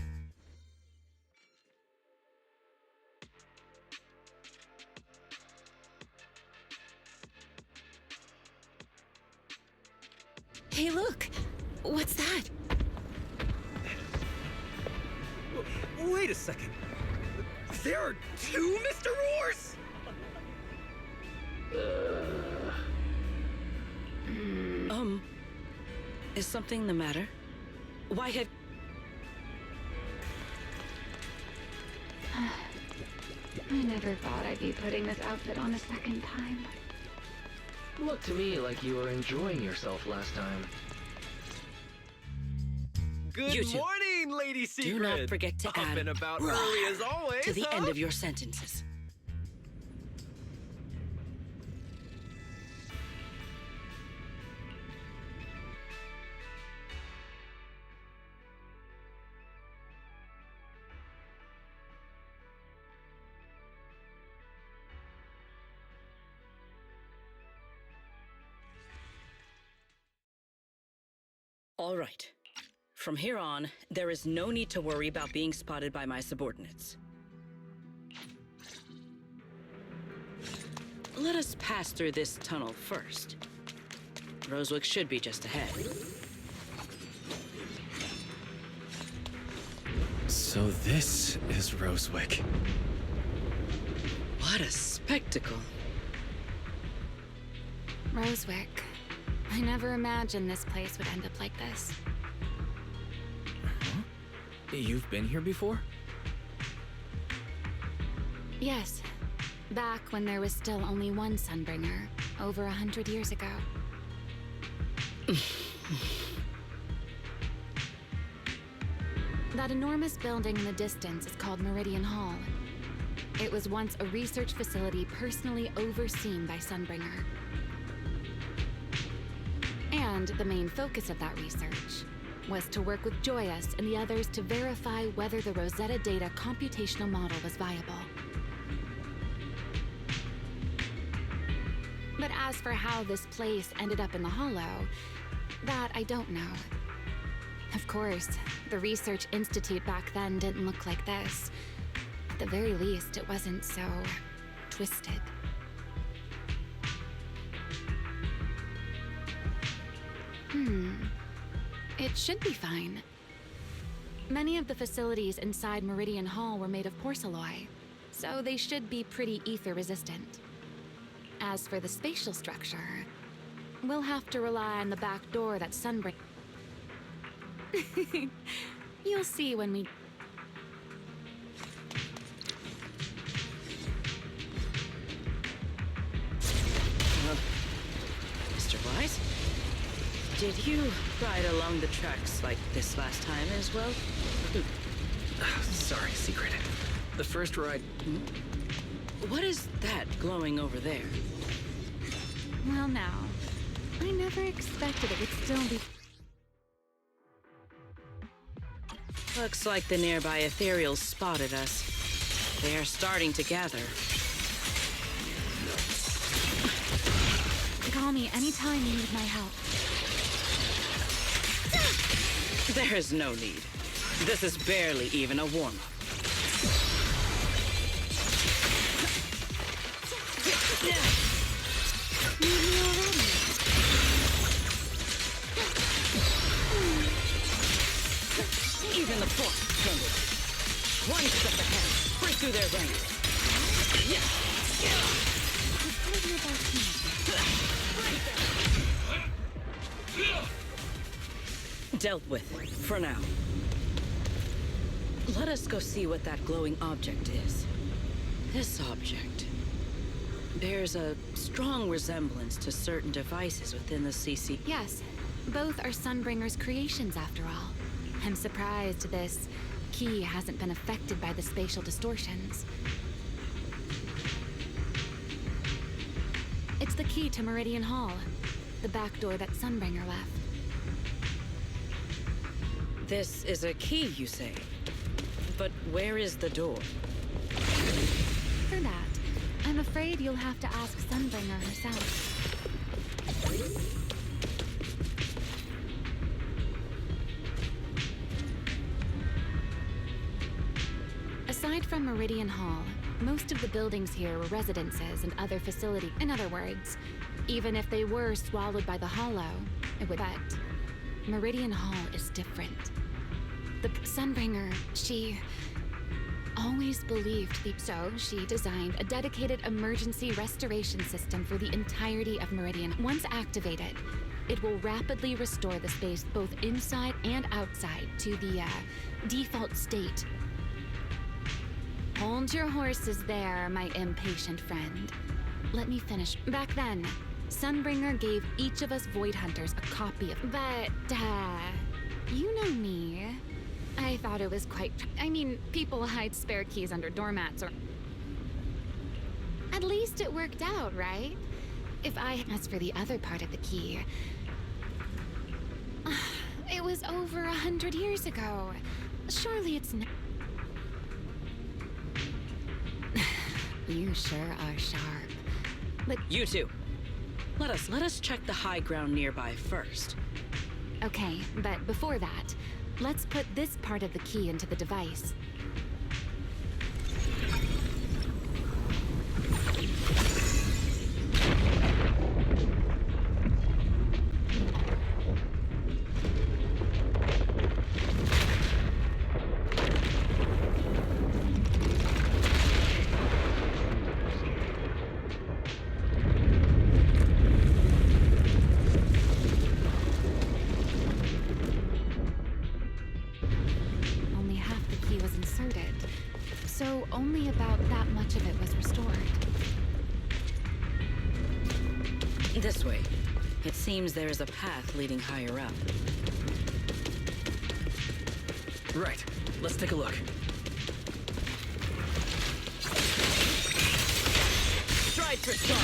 Hey, look! What's that? Wait a second. There are two Mr. Roars? Is something the matter? Why have... I never thought I'd be putting this outfit on a second time. Looked to me like you were enjoying yourself last time. Good You two, morning, Lady Secret. do not forget to Up add and about "roar" early as always, to the huh? end of your sentences. All right. From here on, there is no need to worry about being spotted by my subordinates. Let us pass through this tunnel first. Rosewick should be just ahead. So this is Rosewick. What a spectacle. Rosewick. I never imagined this place would end up like this. Huh? You've been here before? Yes. Back when there was still only one Sunbringer, over 100 years ago. That enormous building in the distance is called Meridian Hall. It was once a research facility personally overseen by Sunbringer. And the main focus of that research was to work with Joyous and the others to verify whether the Rosetta Data computational model was viable. But as for how this place ended up in the Hollow, that I don't know. Of course, the Research Institute back then didn't look like this. At the very least, it wasn't so twisted. It should be fine. Many of the facilities inside Meridian Hall were made of porcelain, so they should be pretty ether-resistant. As for the spatial structure, we'll have to rely on the back door that Sunbringer... You'll see when we... Mr. Wise? Did you ride along the tracks like this last time as well? Sorry, Secret. The first ride... What is that glowing over there? Well, now, I never expected it would still be... Looks like the nearby ethereals spotted us. They are starting to gather. Call me anytime you need my help. There is no need. This is barely even a warm-up. Need me already? Even the force trembled. One step ahead. Break through their ranks. Dealt with, for now. Let us go see what that glowing object is. This object bears a strong resemblance to certain devices within the CC. Yes, both are Sunbringer's creations after all. I'm surprised this key hasn't been affected by the spatial distortions. It's the key to Meridian Hall, the back door that Sunbringer left. This is a key, you say? But where is the door? For that, I'm afraid you'll have to ask Sunbringer herself. Aside from Meridian Hall, most of the buildings here were residences and other facilities. In other words, even if they were swallowed by the Hollow, it would. But Meridian Hall is different. The Sunbringer, she always believed so she designed a dedicated emergency restoration system for the entirety of Meridian. Once activated, it will rapidly restore the space both inside and outside to the default state. Hold your horses there, my impatient friend. Let me finish. Back then, Sunbringer gave each of us Void Hunters a copy of. But, you know me. I thought it was quite. I mean, people hide spare keys under doormats or. At least it worked out, right? As for the other part of the key. It was over 100 years ago. Surely it's not. You sure are sharp. But you two. Let us check the high ground nearby first. Okay, but before that, let's put this part of the key into the device. So only about that much of it was restored. This way. It seems there is a path leading higher up. Right. Let's take a look. Stride for star!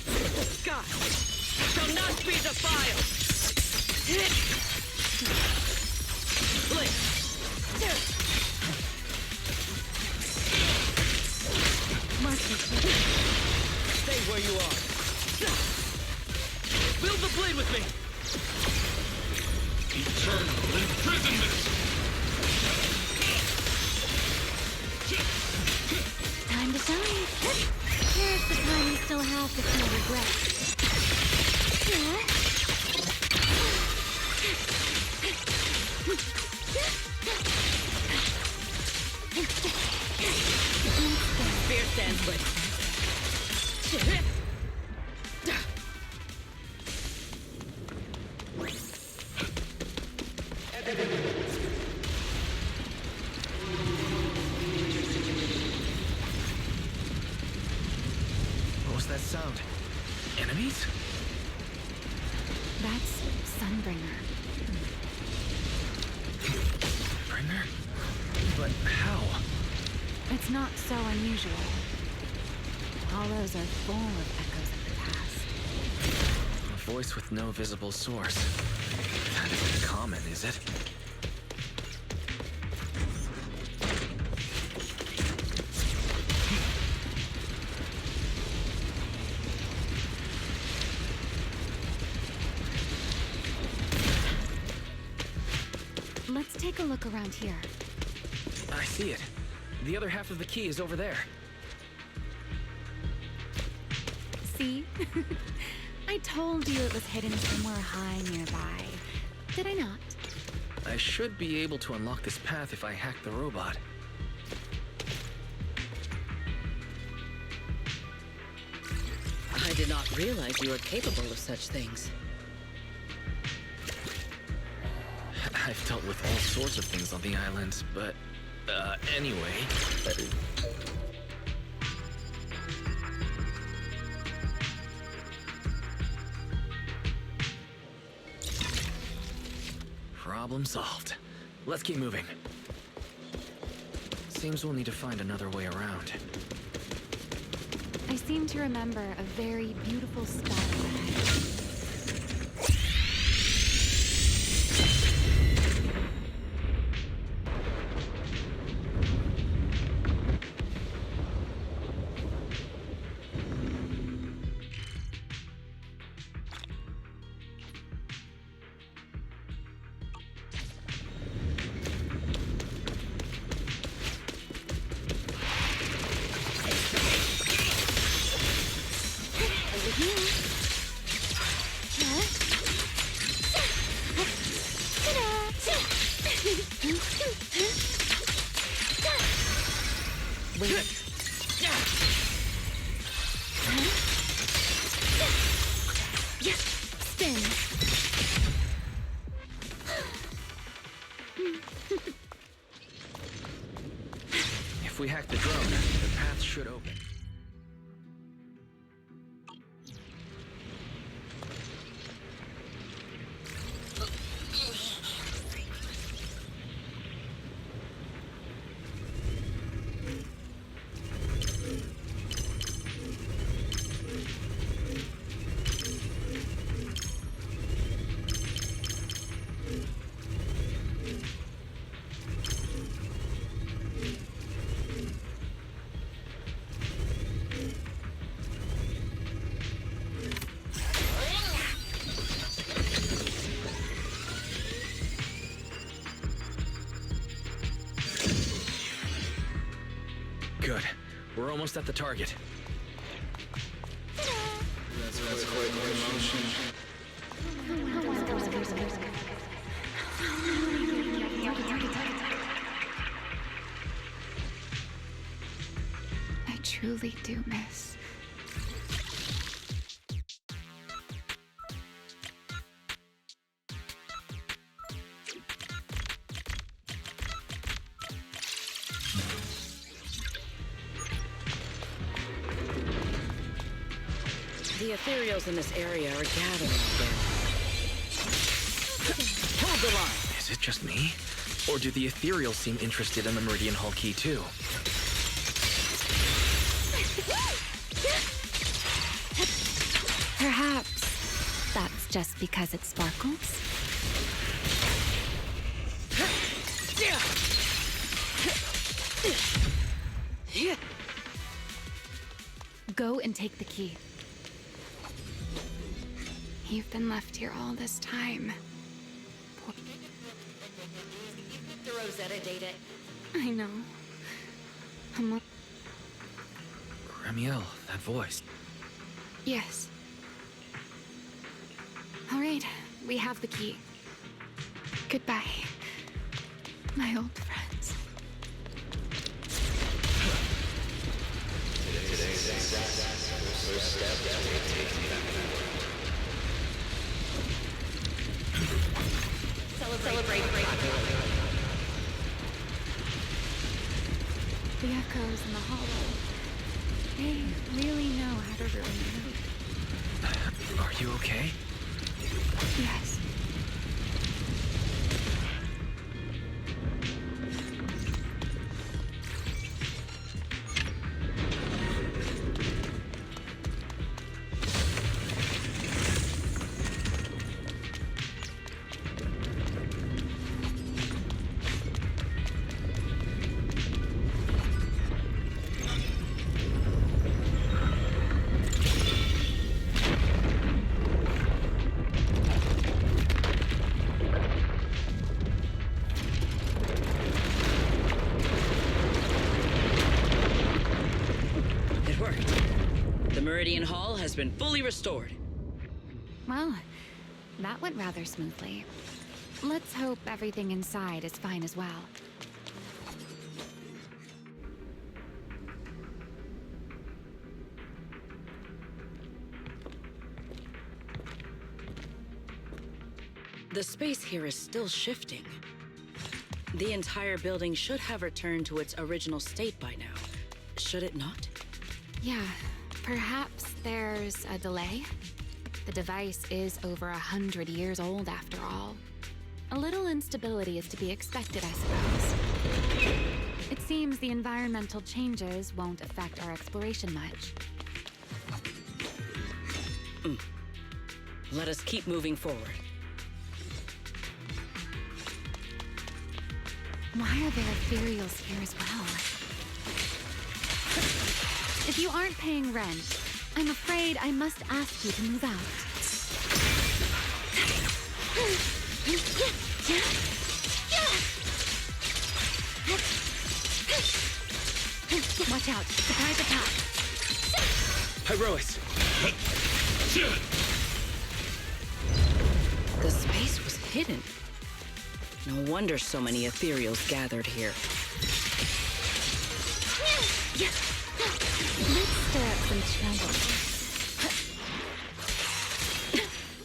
The sky shall not be defiled! Blink! Stay where you are. Build the blade with me. Eternal imprisonment. Time to shine. Here's the time you still have to feel regret. Spear stands with. What was that sound? Enemies? That's Sunbringer. Bringer? But how? It's not so unusual. Hollows are full of echoes of the past. A voice with no visible source. That isn't common, is it? Let's take a look around here. I see it. The other half of the key is over there. See? I told you it was hidden somewhere high nearby. Did I not? I should be able to unlock this path if I hack the robot. I did not realize you were capable of such things. I've dealt with all sorts of things on the islands, but, anyway. Problem solved. Let's keep moving. Seems we'll need to find another way around. I seem to remember a very beautiful spot ahead. If we hack the drone, the path should open. Good. We're almost at the target. That's quite the emotion. I truly do miss. The ethereals in this area are gathering again. Hold the line! Is it just me? Or do the ethereals seem interested in the Meridian Hull key too? Perhaps that's just because it sparkles. Go and take the key. You've been left here all this time. The Rosetta date it. I know. Ramiel, that voice. Yes. All right, we have the key. Goodbye, my old friends. Today's first step toward taking back the world. Celebrate popularity. The echoes in the hollow. They really know how to ruin the mood. Are you okay? Yes. Meridian Hall has been fully restored. Well, that went rather smoothly. Let's hope everything inside is fine as well. The space here is still shifting. The entire building should have returned to its original state by now, should it not? Yeah, perhaps there's a delay. The device is over 100 years old after all. A little instability is to be expected, I suppose. It seems the environmental changes won't affect our exploration much. Let us keep moving forward. Why are there ethereals here as well? If you aren't paying rent, I'm afraid I must ask you to move out. Watch out. Surprise attack. Hyrois! The space was hidden. No wonder so many ethereals gathered here. Let's stir up some trouble.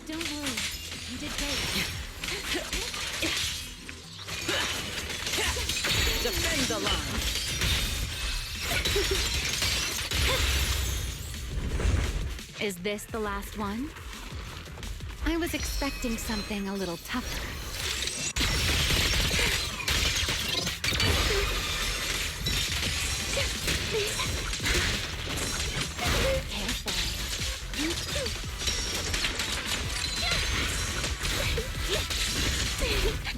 Don't worry. You did great. Defend the line! Is this the last one? I was expecting something a little tougher.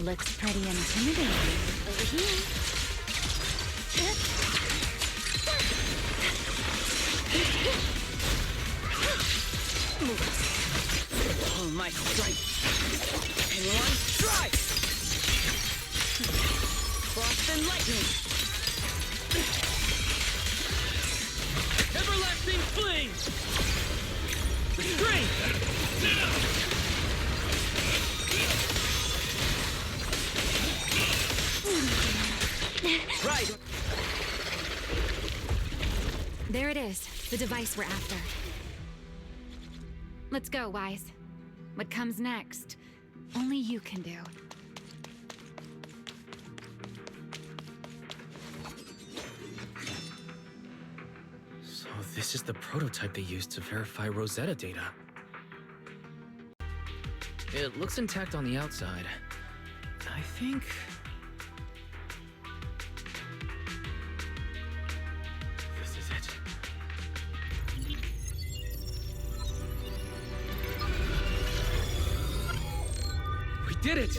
Looks pretty intimidating. Over here. All my strength in one strike! Frost and lightning! Everlasting fling! Restraint! Right! There it is, the device we're after. Let's go, Wise. What comes next, only you can do. So this is the prototype they used to verify Rosetta data. It looks intact on the outside. I think... this is it. We did it!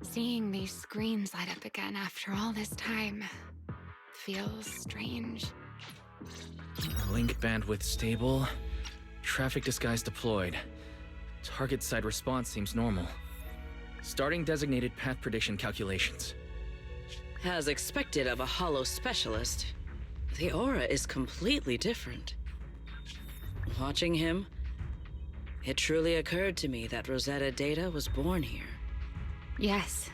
Seeing these screens light up again after all this time feels strange. Link bandwidth stable. Traffic disguise deployed. Target side response seems normal. Starting designated path prediction calculations. As expected of a holo specialist, the aura is completely different. Watching him, it truly occurred to me that Rosetta data was born here. Yes,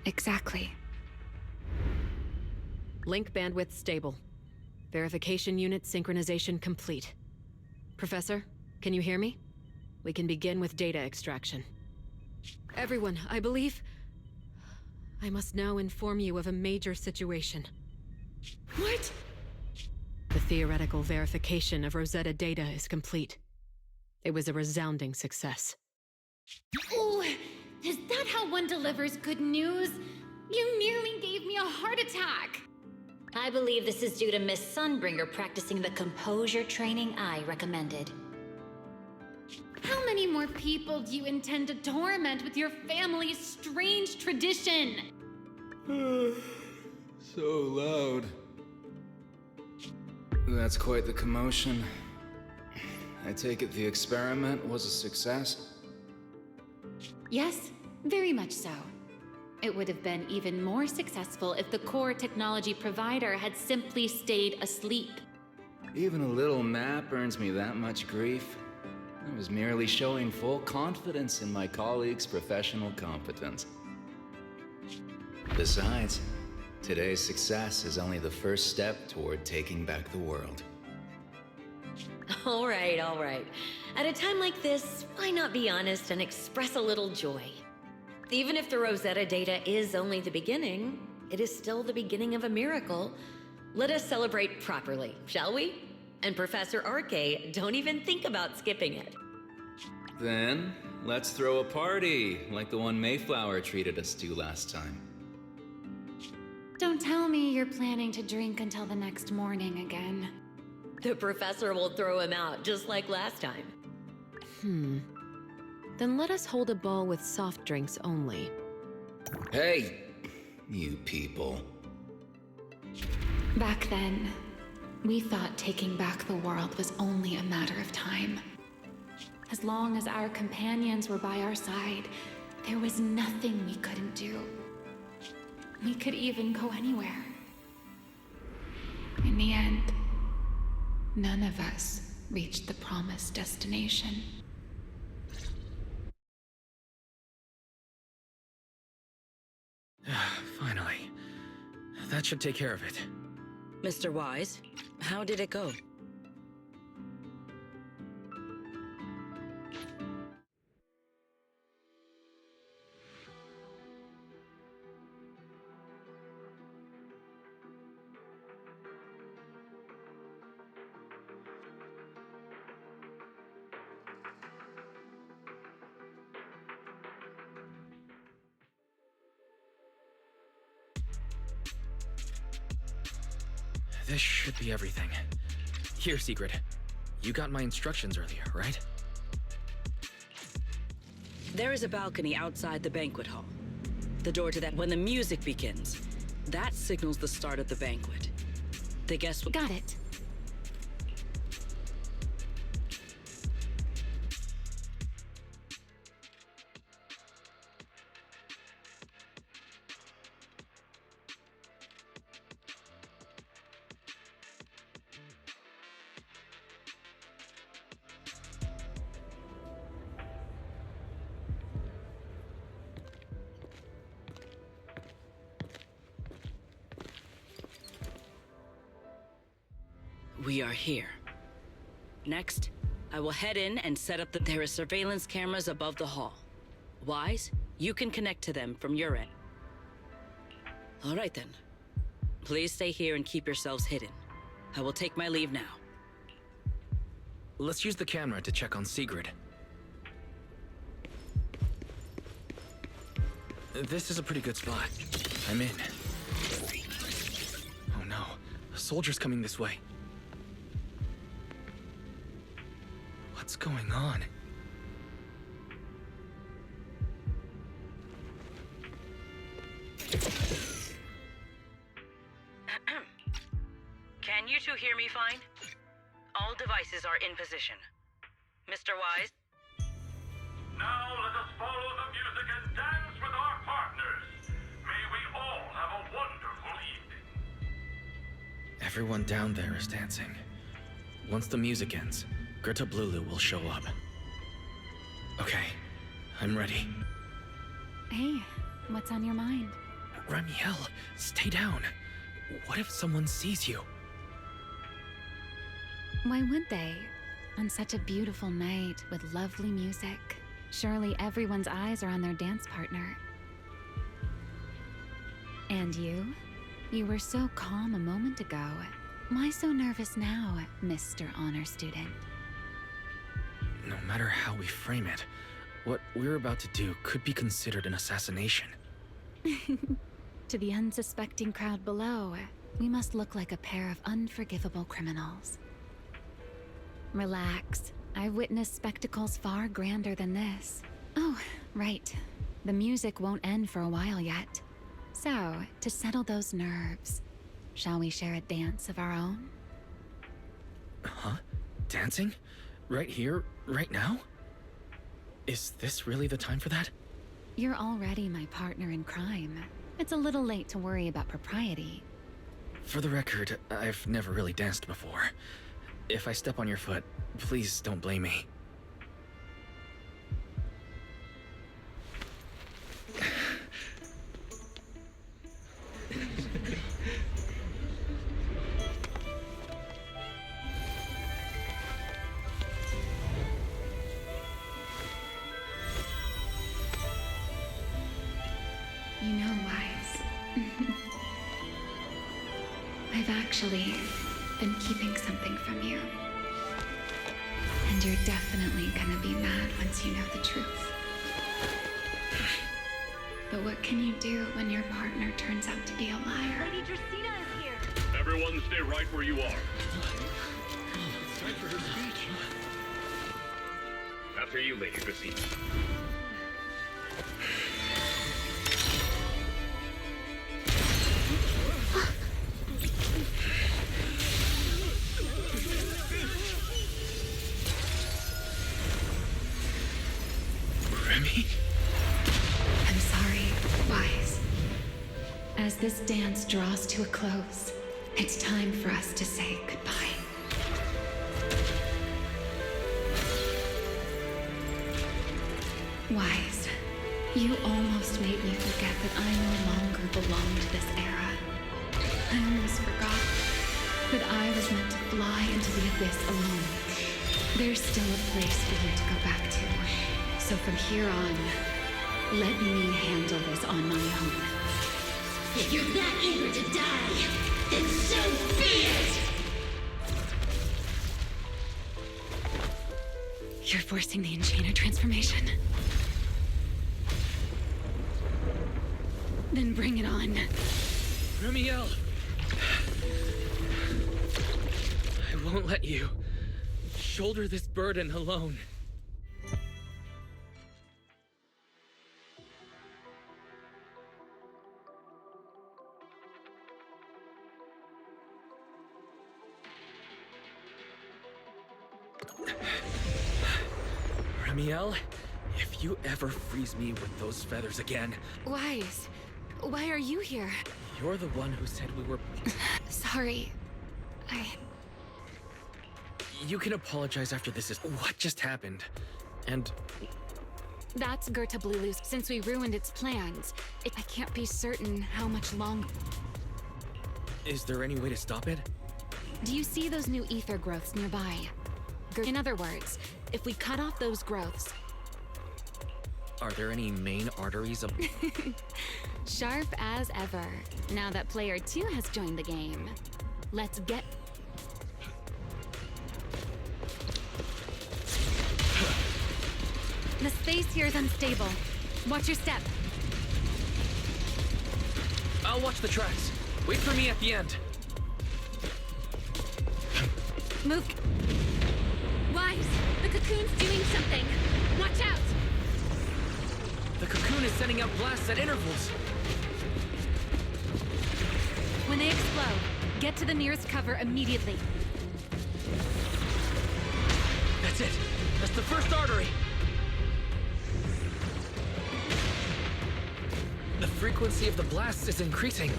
exactly. Link bandwidth stable. Verification unit synchronization complete. Professor, can you hear me? We can begin with data extraction. Everyone, I believe... I must now inform you of a major situation. What? The theoretical verification of Rosetta data is complete. It was a resounding success. Oh, is that how one delivers good news? You nearly gave me a heart attack! I believe this is due to Miss Sunbringer practicing the composure training I recommended. How many more people do you intend to torment with your family's strange tradition? So loud. That's quite the commotion. I take it the experiment was a success? Yes, very much so. It would have been even more successful if the core technology provider had simply stayed asleep. Even a little nap earns me that much grief. I was merely showing full confidence in my colleagues' professional competence. Besides, today's success is only the first step toward taking back the world. All right, all right. At a time like this, why not be honest and express a little joy? Even if the Rosetta data is only the beginning, it is still the beginning of a miracle. Let us celebrate properly, shall we? And Professor Arke, don't even think about skipping it. Then, let's throw a party, like the one Mayflower treated us to last time. Don't tell me you're planning to drink until the next morning again. The professor will throw him out, just like last time. Then let us hold a ball with soft drinks only. Hey, you people. Back then, we thought taking back the world was only a matter of time. As long as our companions were by our side, there was nothing we couldn't do. We could even go anywhere. In the end, none of us reached the promised destination. Finally. That should take care of it. Mr. Wise, how did it go? This should be everything. Here, Secret. You got my instructions earlier, right? There is a balcony outside the banquet hall. The door to that, when the music begins, that signals the start of the banquet. The guests will— Got it. We are here. Next, I will head in and set up there are surveillance cameras above the hall. Wise, you can connect to them from your end. All right then. Please stay here and keep yourselves hidden. I will take my leave now. Let's use the camera to check on Sigrid. This is a pretty good spot. I'm in. Oh no, a soldier's coming this way. What's going on? Can you two hear me fine? All devices are in position. Mr. Wise? Now let us follow the music and dance with our partners. May we all have a wonderful evening. Everyone down there is dancing. Once the music ends, Greta Blulu will show up. Okay, I'm ready. Hey, what's on your mind? Ramiel, stay down. What if someone sees you? Why would they? On such a beautiful night with lovely music, surely everyone's eyes are on their dance partner. And you? You were so calm a moment ago. Why so nervous now, Mr. Honor Student? No matter how we frame it, what we're about to do could be considered an assassination. To the unsuspecting crowd below, we must look like a pair of unforgivable criminals. Relax. I've witnessed spectacles far grander than this. Oh, right. The music won't end for a while yet. So, to settle those nerves, shall we share a dance of our own? Huh? Dancing? Right here, right now? Is this really the time for that? You're already my partner in crime. It's a little late to worry about propriety. For the record, I've never really danced before. If I step on your foot, please don't blame me. You know, Wise. I've actually been keeping something from you. And And you're definitely gonna be mad once you know the truth. But what can you do when your partner turns out to be a liar? Lady Dracaena is here. Everyone stay right where you are. It's time for her speech. After you, Lady Dracaena. Remy? I'm sorry, Wise. As this dance draws to a close, it's time for us to say goodbye. Wise, you almost made me forget that I no longer belong to this era. I almost forgot that I was meant to fly into the abyss alone. There's still a place for you to go back to. So from here on, let me handle this on my own. If you're that eager to die, then so be it! You're forcing the Enchanter transformation. Then bring it on. Remiel! I won't let you shoulder this burden alone. Remiel, if you ever freeze me with those feathers again... Wise, why are you here? You're the one who said we were... Sorry. You can apologize after this is... What just happened? And... That's Gerta Blulu's. Since we ruined its plans, I can't be certain how much longer. Is there any way to stop it? Do you see those new ether growths nearby? In other words, if we cut off those growths... Are there any main arteries of... Sharp as ever. Now that player 2 has joined the game. Let's get... The space here is unstable. Watch your step. I'll watch the tracks. Wait for me at the end. Move. Wise, the cocoon's doing something. Watch out! The cocoon is sending out blasts at intervals. When they explode, get to the nearest cover immediately. That's it. That's the first artery. The frequency of the blasts is increasing.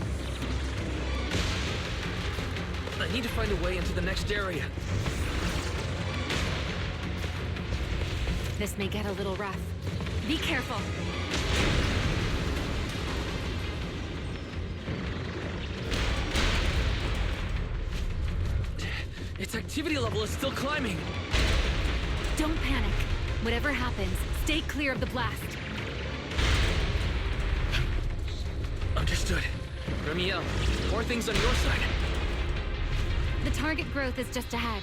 I need to find a way into the next area. This may get a little rough. Be careful. Its activity level is still climbing. Don't panic. Whatever happens, stay clear of the blast. Understood. Remiel, more things on your side. The target growth is just ahead.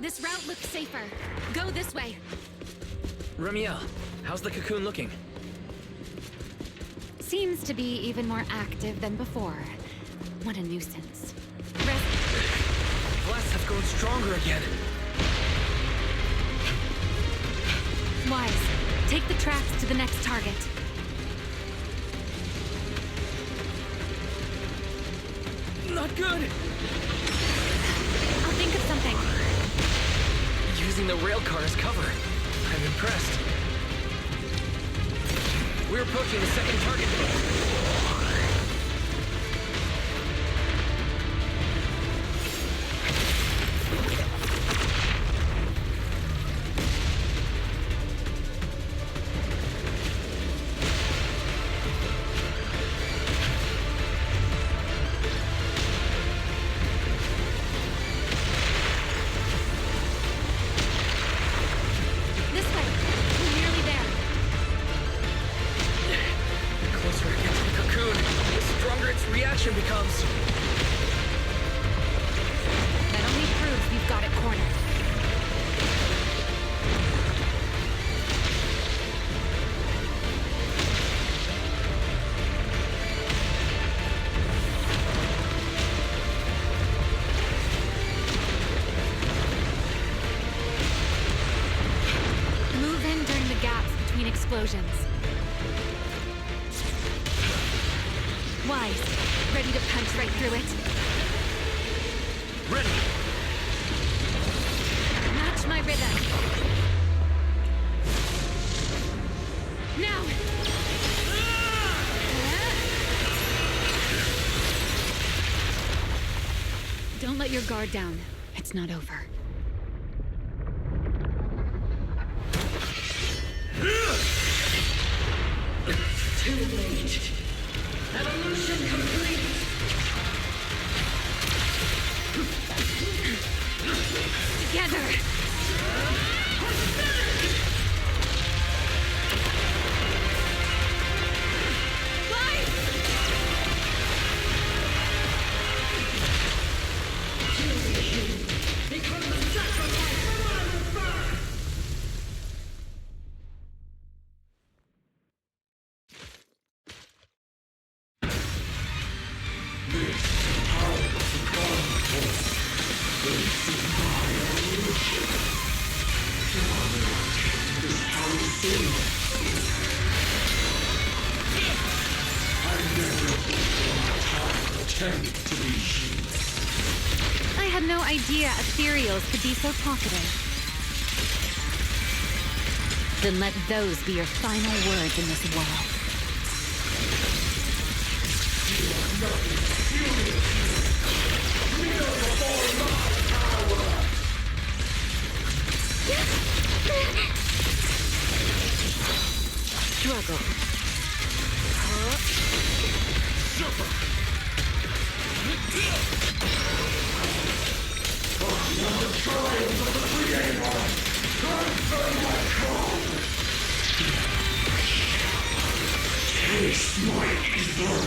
This route looks safer. Go this way. Remiel, how's the cocoon looking? Seems to be even more active than before. What a nuisance. Blasts have grown stronger again. Wise, take the tracks to the next target. Not good! I'll think of something. Using the railcar as cover. I'm impressed. We're approaching the second target post. This way. We're nearly there. The closer I get to the between explosions. Wise, ready to punch right through it. Ready! Match my rhythm. Now! Don't let your guard down. It's not over. Too late. Evolution complete. Together! Become the sacrifice for rival birth! I had no idea ethereals could be so talkative. Then let those be your final words in this world. Struggle. Taste my ether!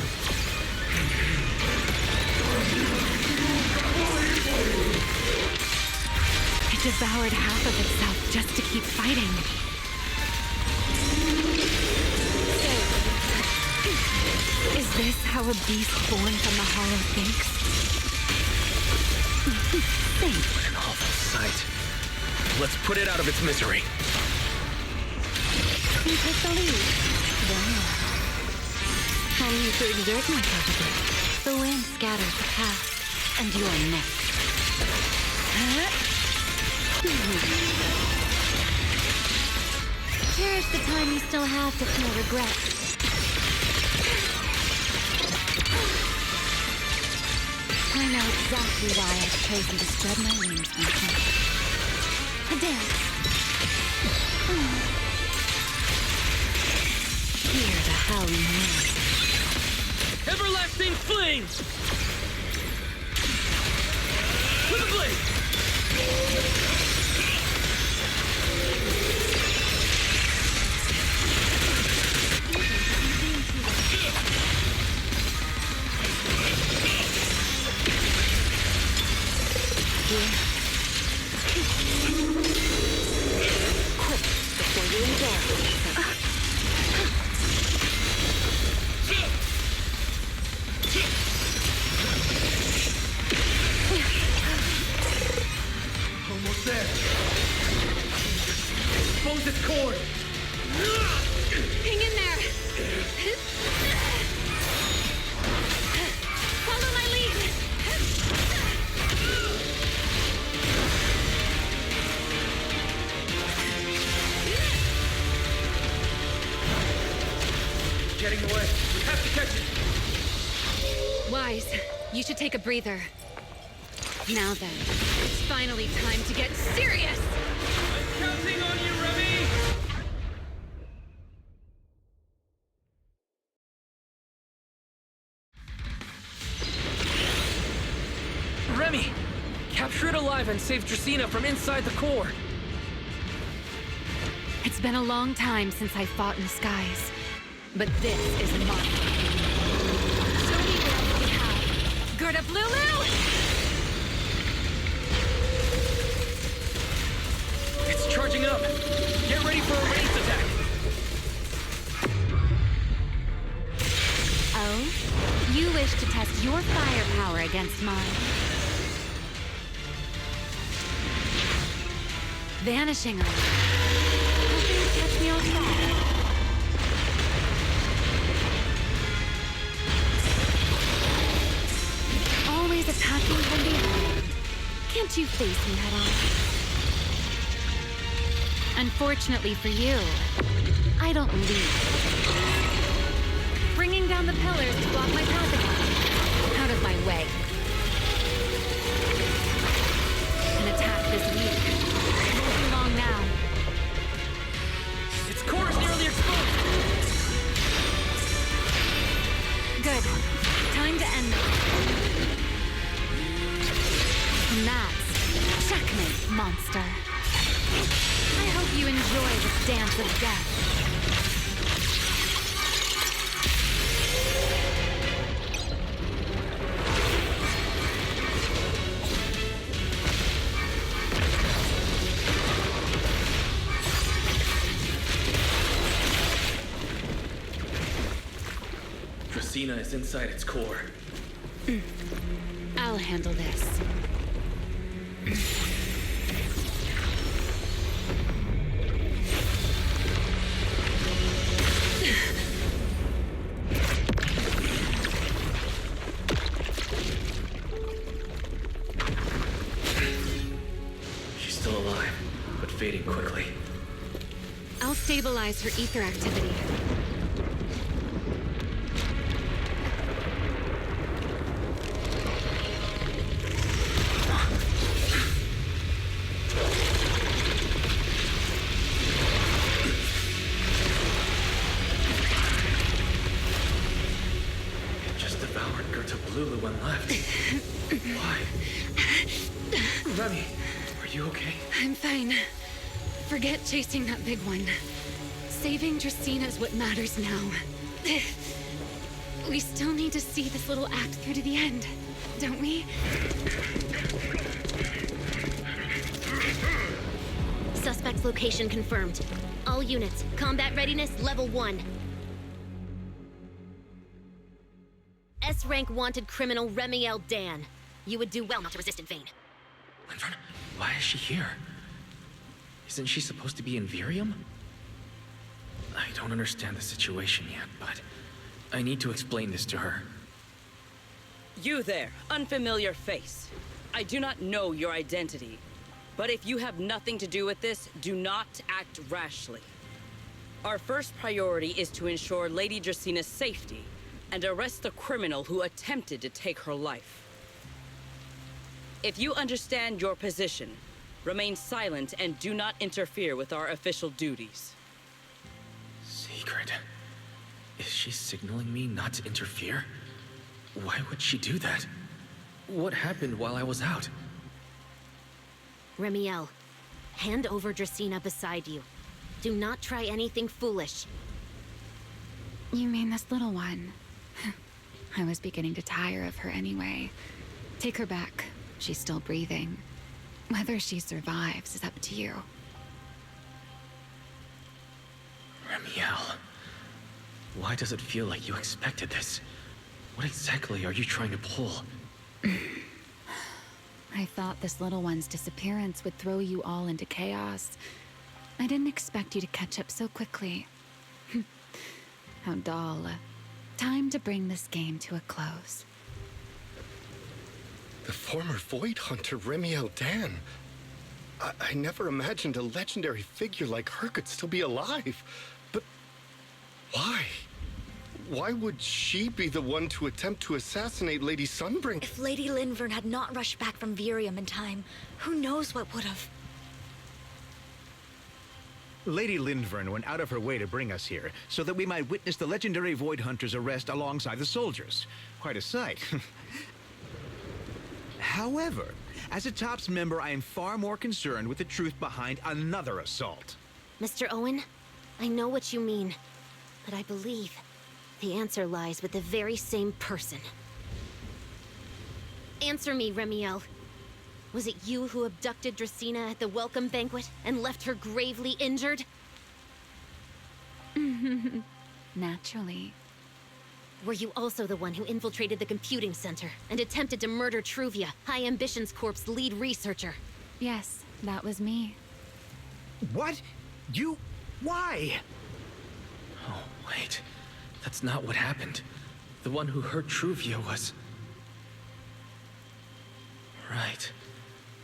It devoured half of itself just to keep fighting. Is this how a beast born from the hollow thinks? Think. What an awful sight. Let's put it out of its misery. You take the lead. Then I need to exert myself a bit. The wind scatters the past, and you are next. Cherish the time you still have to feel regret. I know exactly why I've chosen to spread my wings, Vincent. A dance. Hear the howling wind. Everlasting flames! With a blade! Quick, before you indulge. Almost there. Expose its cord. Hang in there. Follow my lead. Getting away. We have to catch it. Wise, you should take a breather. Now then, it's finally time to get serious! I'm counting on you, Remy! Remy! Capture it alive and save Dracena from inside the core! It's been a long time since I fought in the skies, but this is mine. Show me what you have. Gird up, Lulu! It's charging up! Get ready for a ranged attack! Oh? You wish to test your firepower against mine. Vanishing on. Hoping to catch me off guard. face me head on. Unfortunately for you, I don't leave. Bringing down the pillars to block my path again. Out of my way. An attack this week. Won't be long now. Its core is nearly exposed! Good. Time to end this. And that's checkmate, monster. I hope you enjoy this dance of death. Dracaena is inside its core. I'll handle this. She's still alive, but fading quickly. I'll stabilize her ether activity. Lulu and left. Why? Remy, are you okay? I'm fine. Forget chasing that big one. Saving Dracaena is what matters now. We still need to see this little act through to the end, don't we? Suspect's location confirmed. All units, combat readiness level 1. S-rank wanted criminal Remiel Dan. You would do well not to resist in vain. Linvern, why is she here? Isn't she supposed to be in Virium? I don't understand the situation yet, but I need to explain this to her. You there, unfamiliar face. I do not know your identity, but if you have nothing to do with this, do not act rashly. Our first priority is to ensure Lady Draceena's safety and arrest the criminal who attempted to take her life. If you understand your position, remain silent and do not interfere with our official duties. Secret? Is she signaling me not to interfere? Why would she do that? What happened while I was out? Remiel, hand over Dracaena beside you. Do not try anything foolish. You mean this little one? I was beginning to tire of her anyway. Take her back. She's still breathing. Whether she survives is up to you. Remiel, why does it feel like you expected this? What exactly are you trying to pull? I thought this little one's disappearance would throw you all into chaos. I didn't expect you to catch up so quickly. How dull. Time to bring this game to a close. The former Void Hunter Remiel Dan. I never imagined a legendary figure like her could still be alive. But why? Why would she be the one to attempt to assassinate Lady Sunbring? If Lady Linvern had not rushed back from Virium in time, who knows what would have... Lady Linvern went out of her way to bring us here, so that we might witness the legendary Void Hunter's arrest alongside the soldiers. Quite a sight. However, as a TOPS member, I am far more concerned with the truth behind another assault. Mr. Owen, I know what you mean, but I believe the answer lies with the very same person. Answer me, Remiel. Was it you who abducted Dracaena at the welcome banquet and left her gravely injured? Naturally. Were you also the one who infiltrated the computing center and attempted to murder Truvia, High Ambitions Corp's lead researcher? Yes, that was me. What? You... why? Oh, wait. That's not what happened. The one who hurt Truvia was... Right.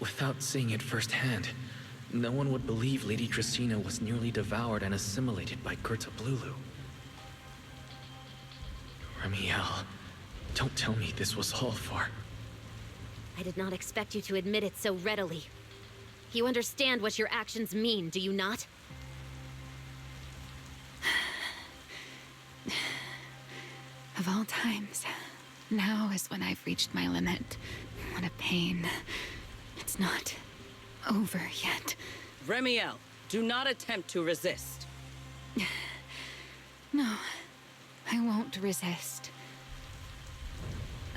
Without seeing it firsthand, no one would believe Lady Trisina was nearly devoured and assimilated by Gerta Blulu. Remiel, don't tell me this was all for... I did not expect you to admit it so readily. You understand what your actions mean, do you not? Of all times, now is when I've reached my limit. What a pain. It's not over yet. Remiel, do not attempt to resist. No, I won't resist.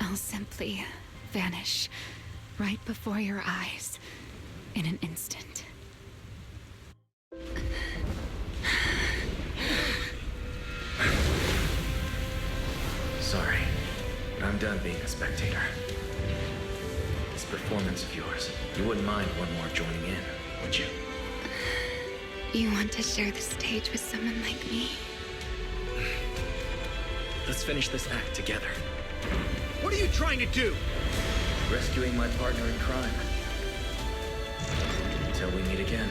I'll simply vanish right before your eyes in an instant. Sorry, but I'm done being a spectator. This performance of yours, you wouldn't mind one more joining in, would you? You want to share the stage with someone like me? Let's finish this act together. What are you trying to do? Rescuing my partner in crime. Until we meet again.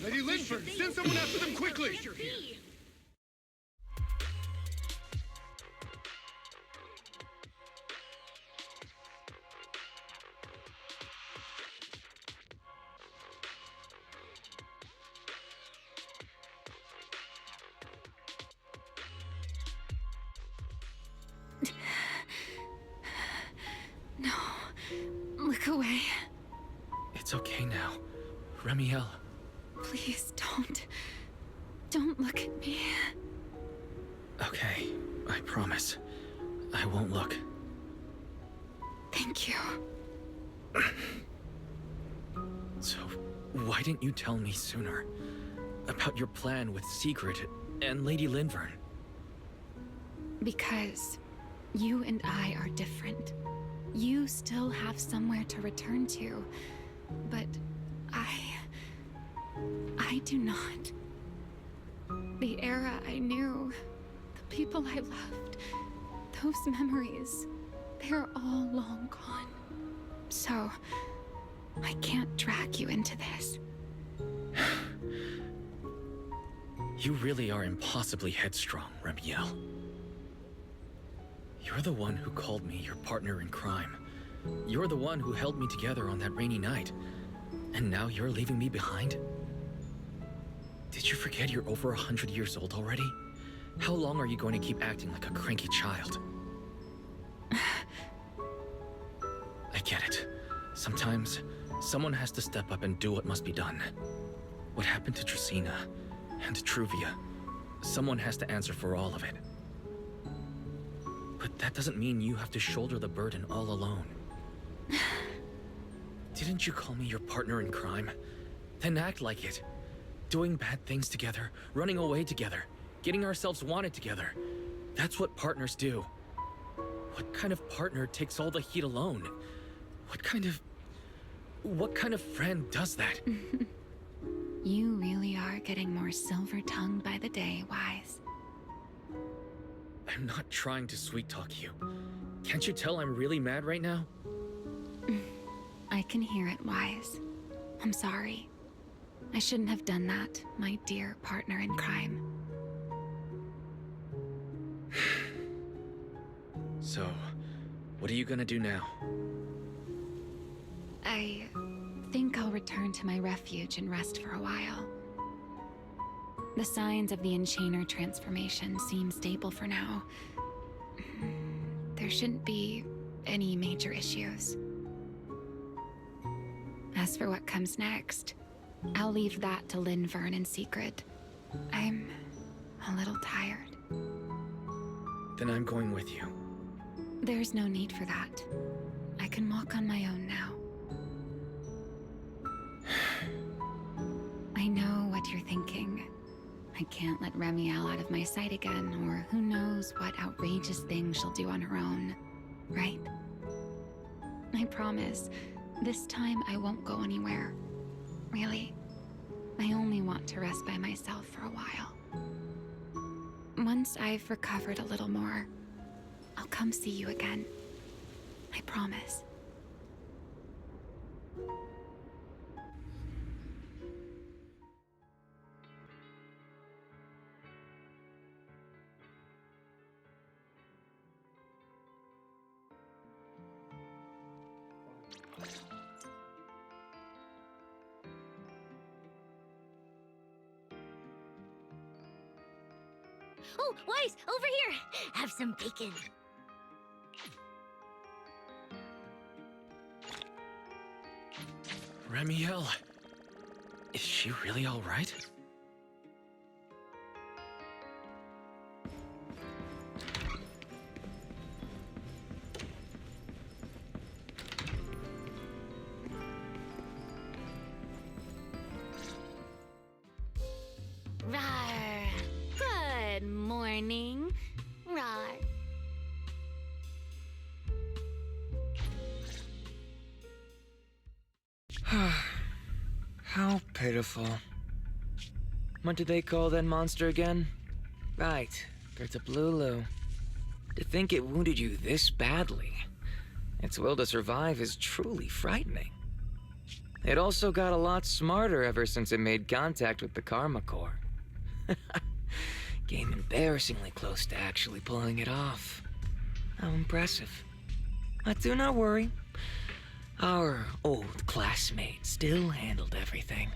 Lady Linford, send someone after them quickly! No, look away. It's okay now. Remiel. Please don't. Don't look at me. Okay, I promise. I won't look. Thank you. So, why didn't you tell me sooner? About your plan with Sigrid and Lady Linvern? Because you and I are different. You still have somewhere to return to, but I do not. The era I knew, the people I loved, those memories, they're all long gone. So, I can't drag you into this. You really are impossibly headstrong, Remiel. You're the one who called me your partner in crime. You're the one who held me together on that rainy night. And now you're leaving me behind? Did you forget you're over 100 years old already? How long are you going to keep acting like a cranky child? I get it. Sometimes, someone has to step up and do what must be done. What happened to Trisina and to Truvia? Someone has to answer for all of it. But that doesn't mean you have to shoulder the burden all alone. Didn't you call me your partner in crime? Then act like it. Doing bad things together, running away together, getting ourselves wanted together. That's what partners do. What kind of partner takes all the heat alone? What kind of friend does that? You really are getting more silver-tongued by the day, Wise. I'm not trying to sweet-talk you. Can't you tell I'm really mad right now? I can hear it, Wise. I'm sorry. I shouldn't have done that, my dear partner in crime. So, what are you gonna do now? I think I'll return to my refuge and rest for a while. The signs of the Enchainer transformation seem stable for now. There shouldn't be any major issues. As for what comes next, I'll leave that to Linvern and Sigrid. I'm a little tired. Then I'm going with you. There's no need for that. I can walk on my own now. I know what you're thinking. I can't let Remiel out of my sight again, or who knows what outrageous thing she'll do on her own, right? I promise, this time I won't go anywhere. Really, I only want to rest by myself for a while. Once I've recovered a little more, I'll come see you again. I promise. Oh, Wise, over here! Have some bacon. Remiel. Is she really all right? Rawr. Good morning. Rawr. How pitiful. What did they call that monster again? Right, Gertablulu. To think it wounded you this badly. Its will to survive is truly frightening. It also got a lot smarter ever since it made contact with the Karma Core. Came embarrassingly close to actually pulling it off. How impressive. But do not worry. Our old classmate still handled everything.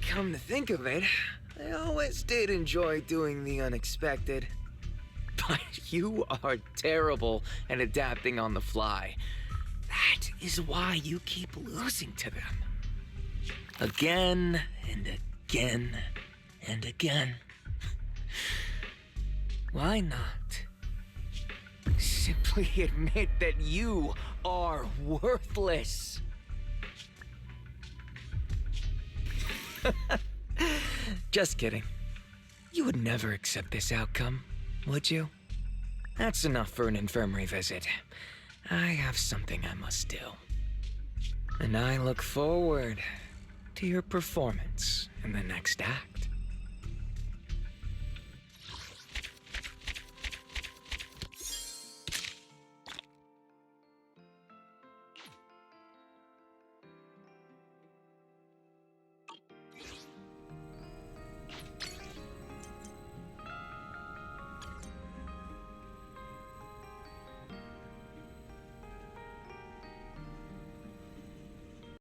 Come to think of it, I always did enjoy doing the unexpected. But you are terrible at adapting on the fly. That is why you keep losing to them. Again and again and again. Why not simply admit that you are worthless? Just kidding. You would never accept this outcome, would you? That's enough for an infirmary visit. I have something I must do. And I look forward to your performance in the next act.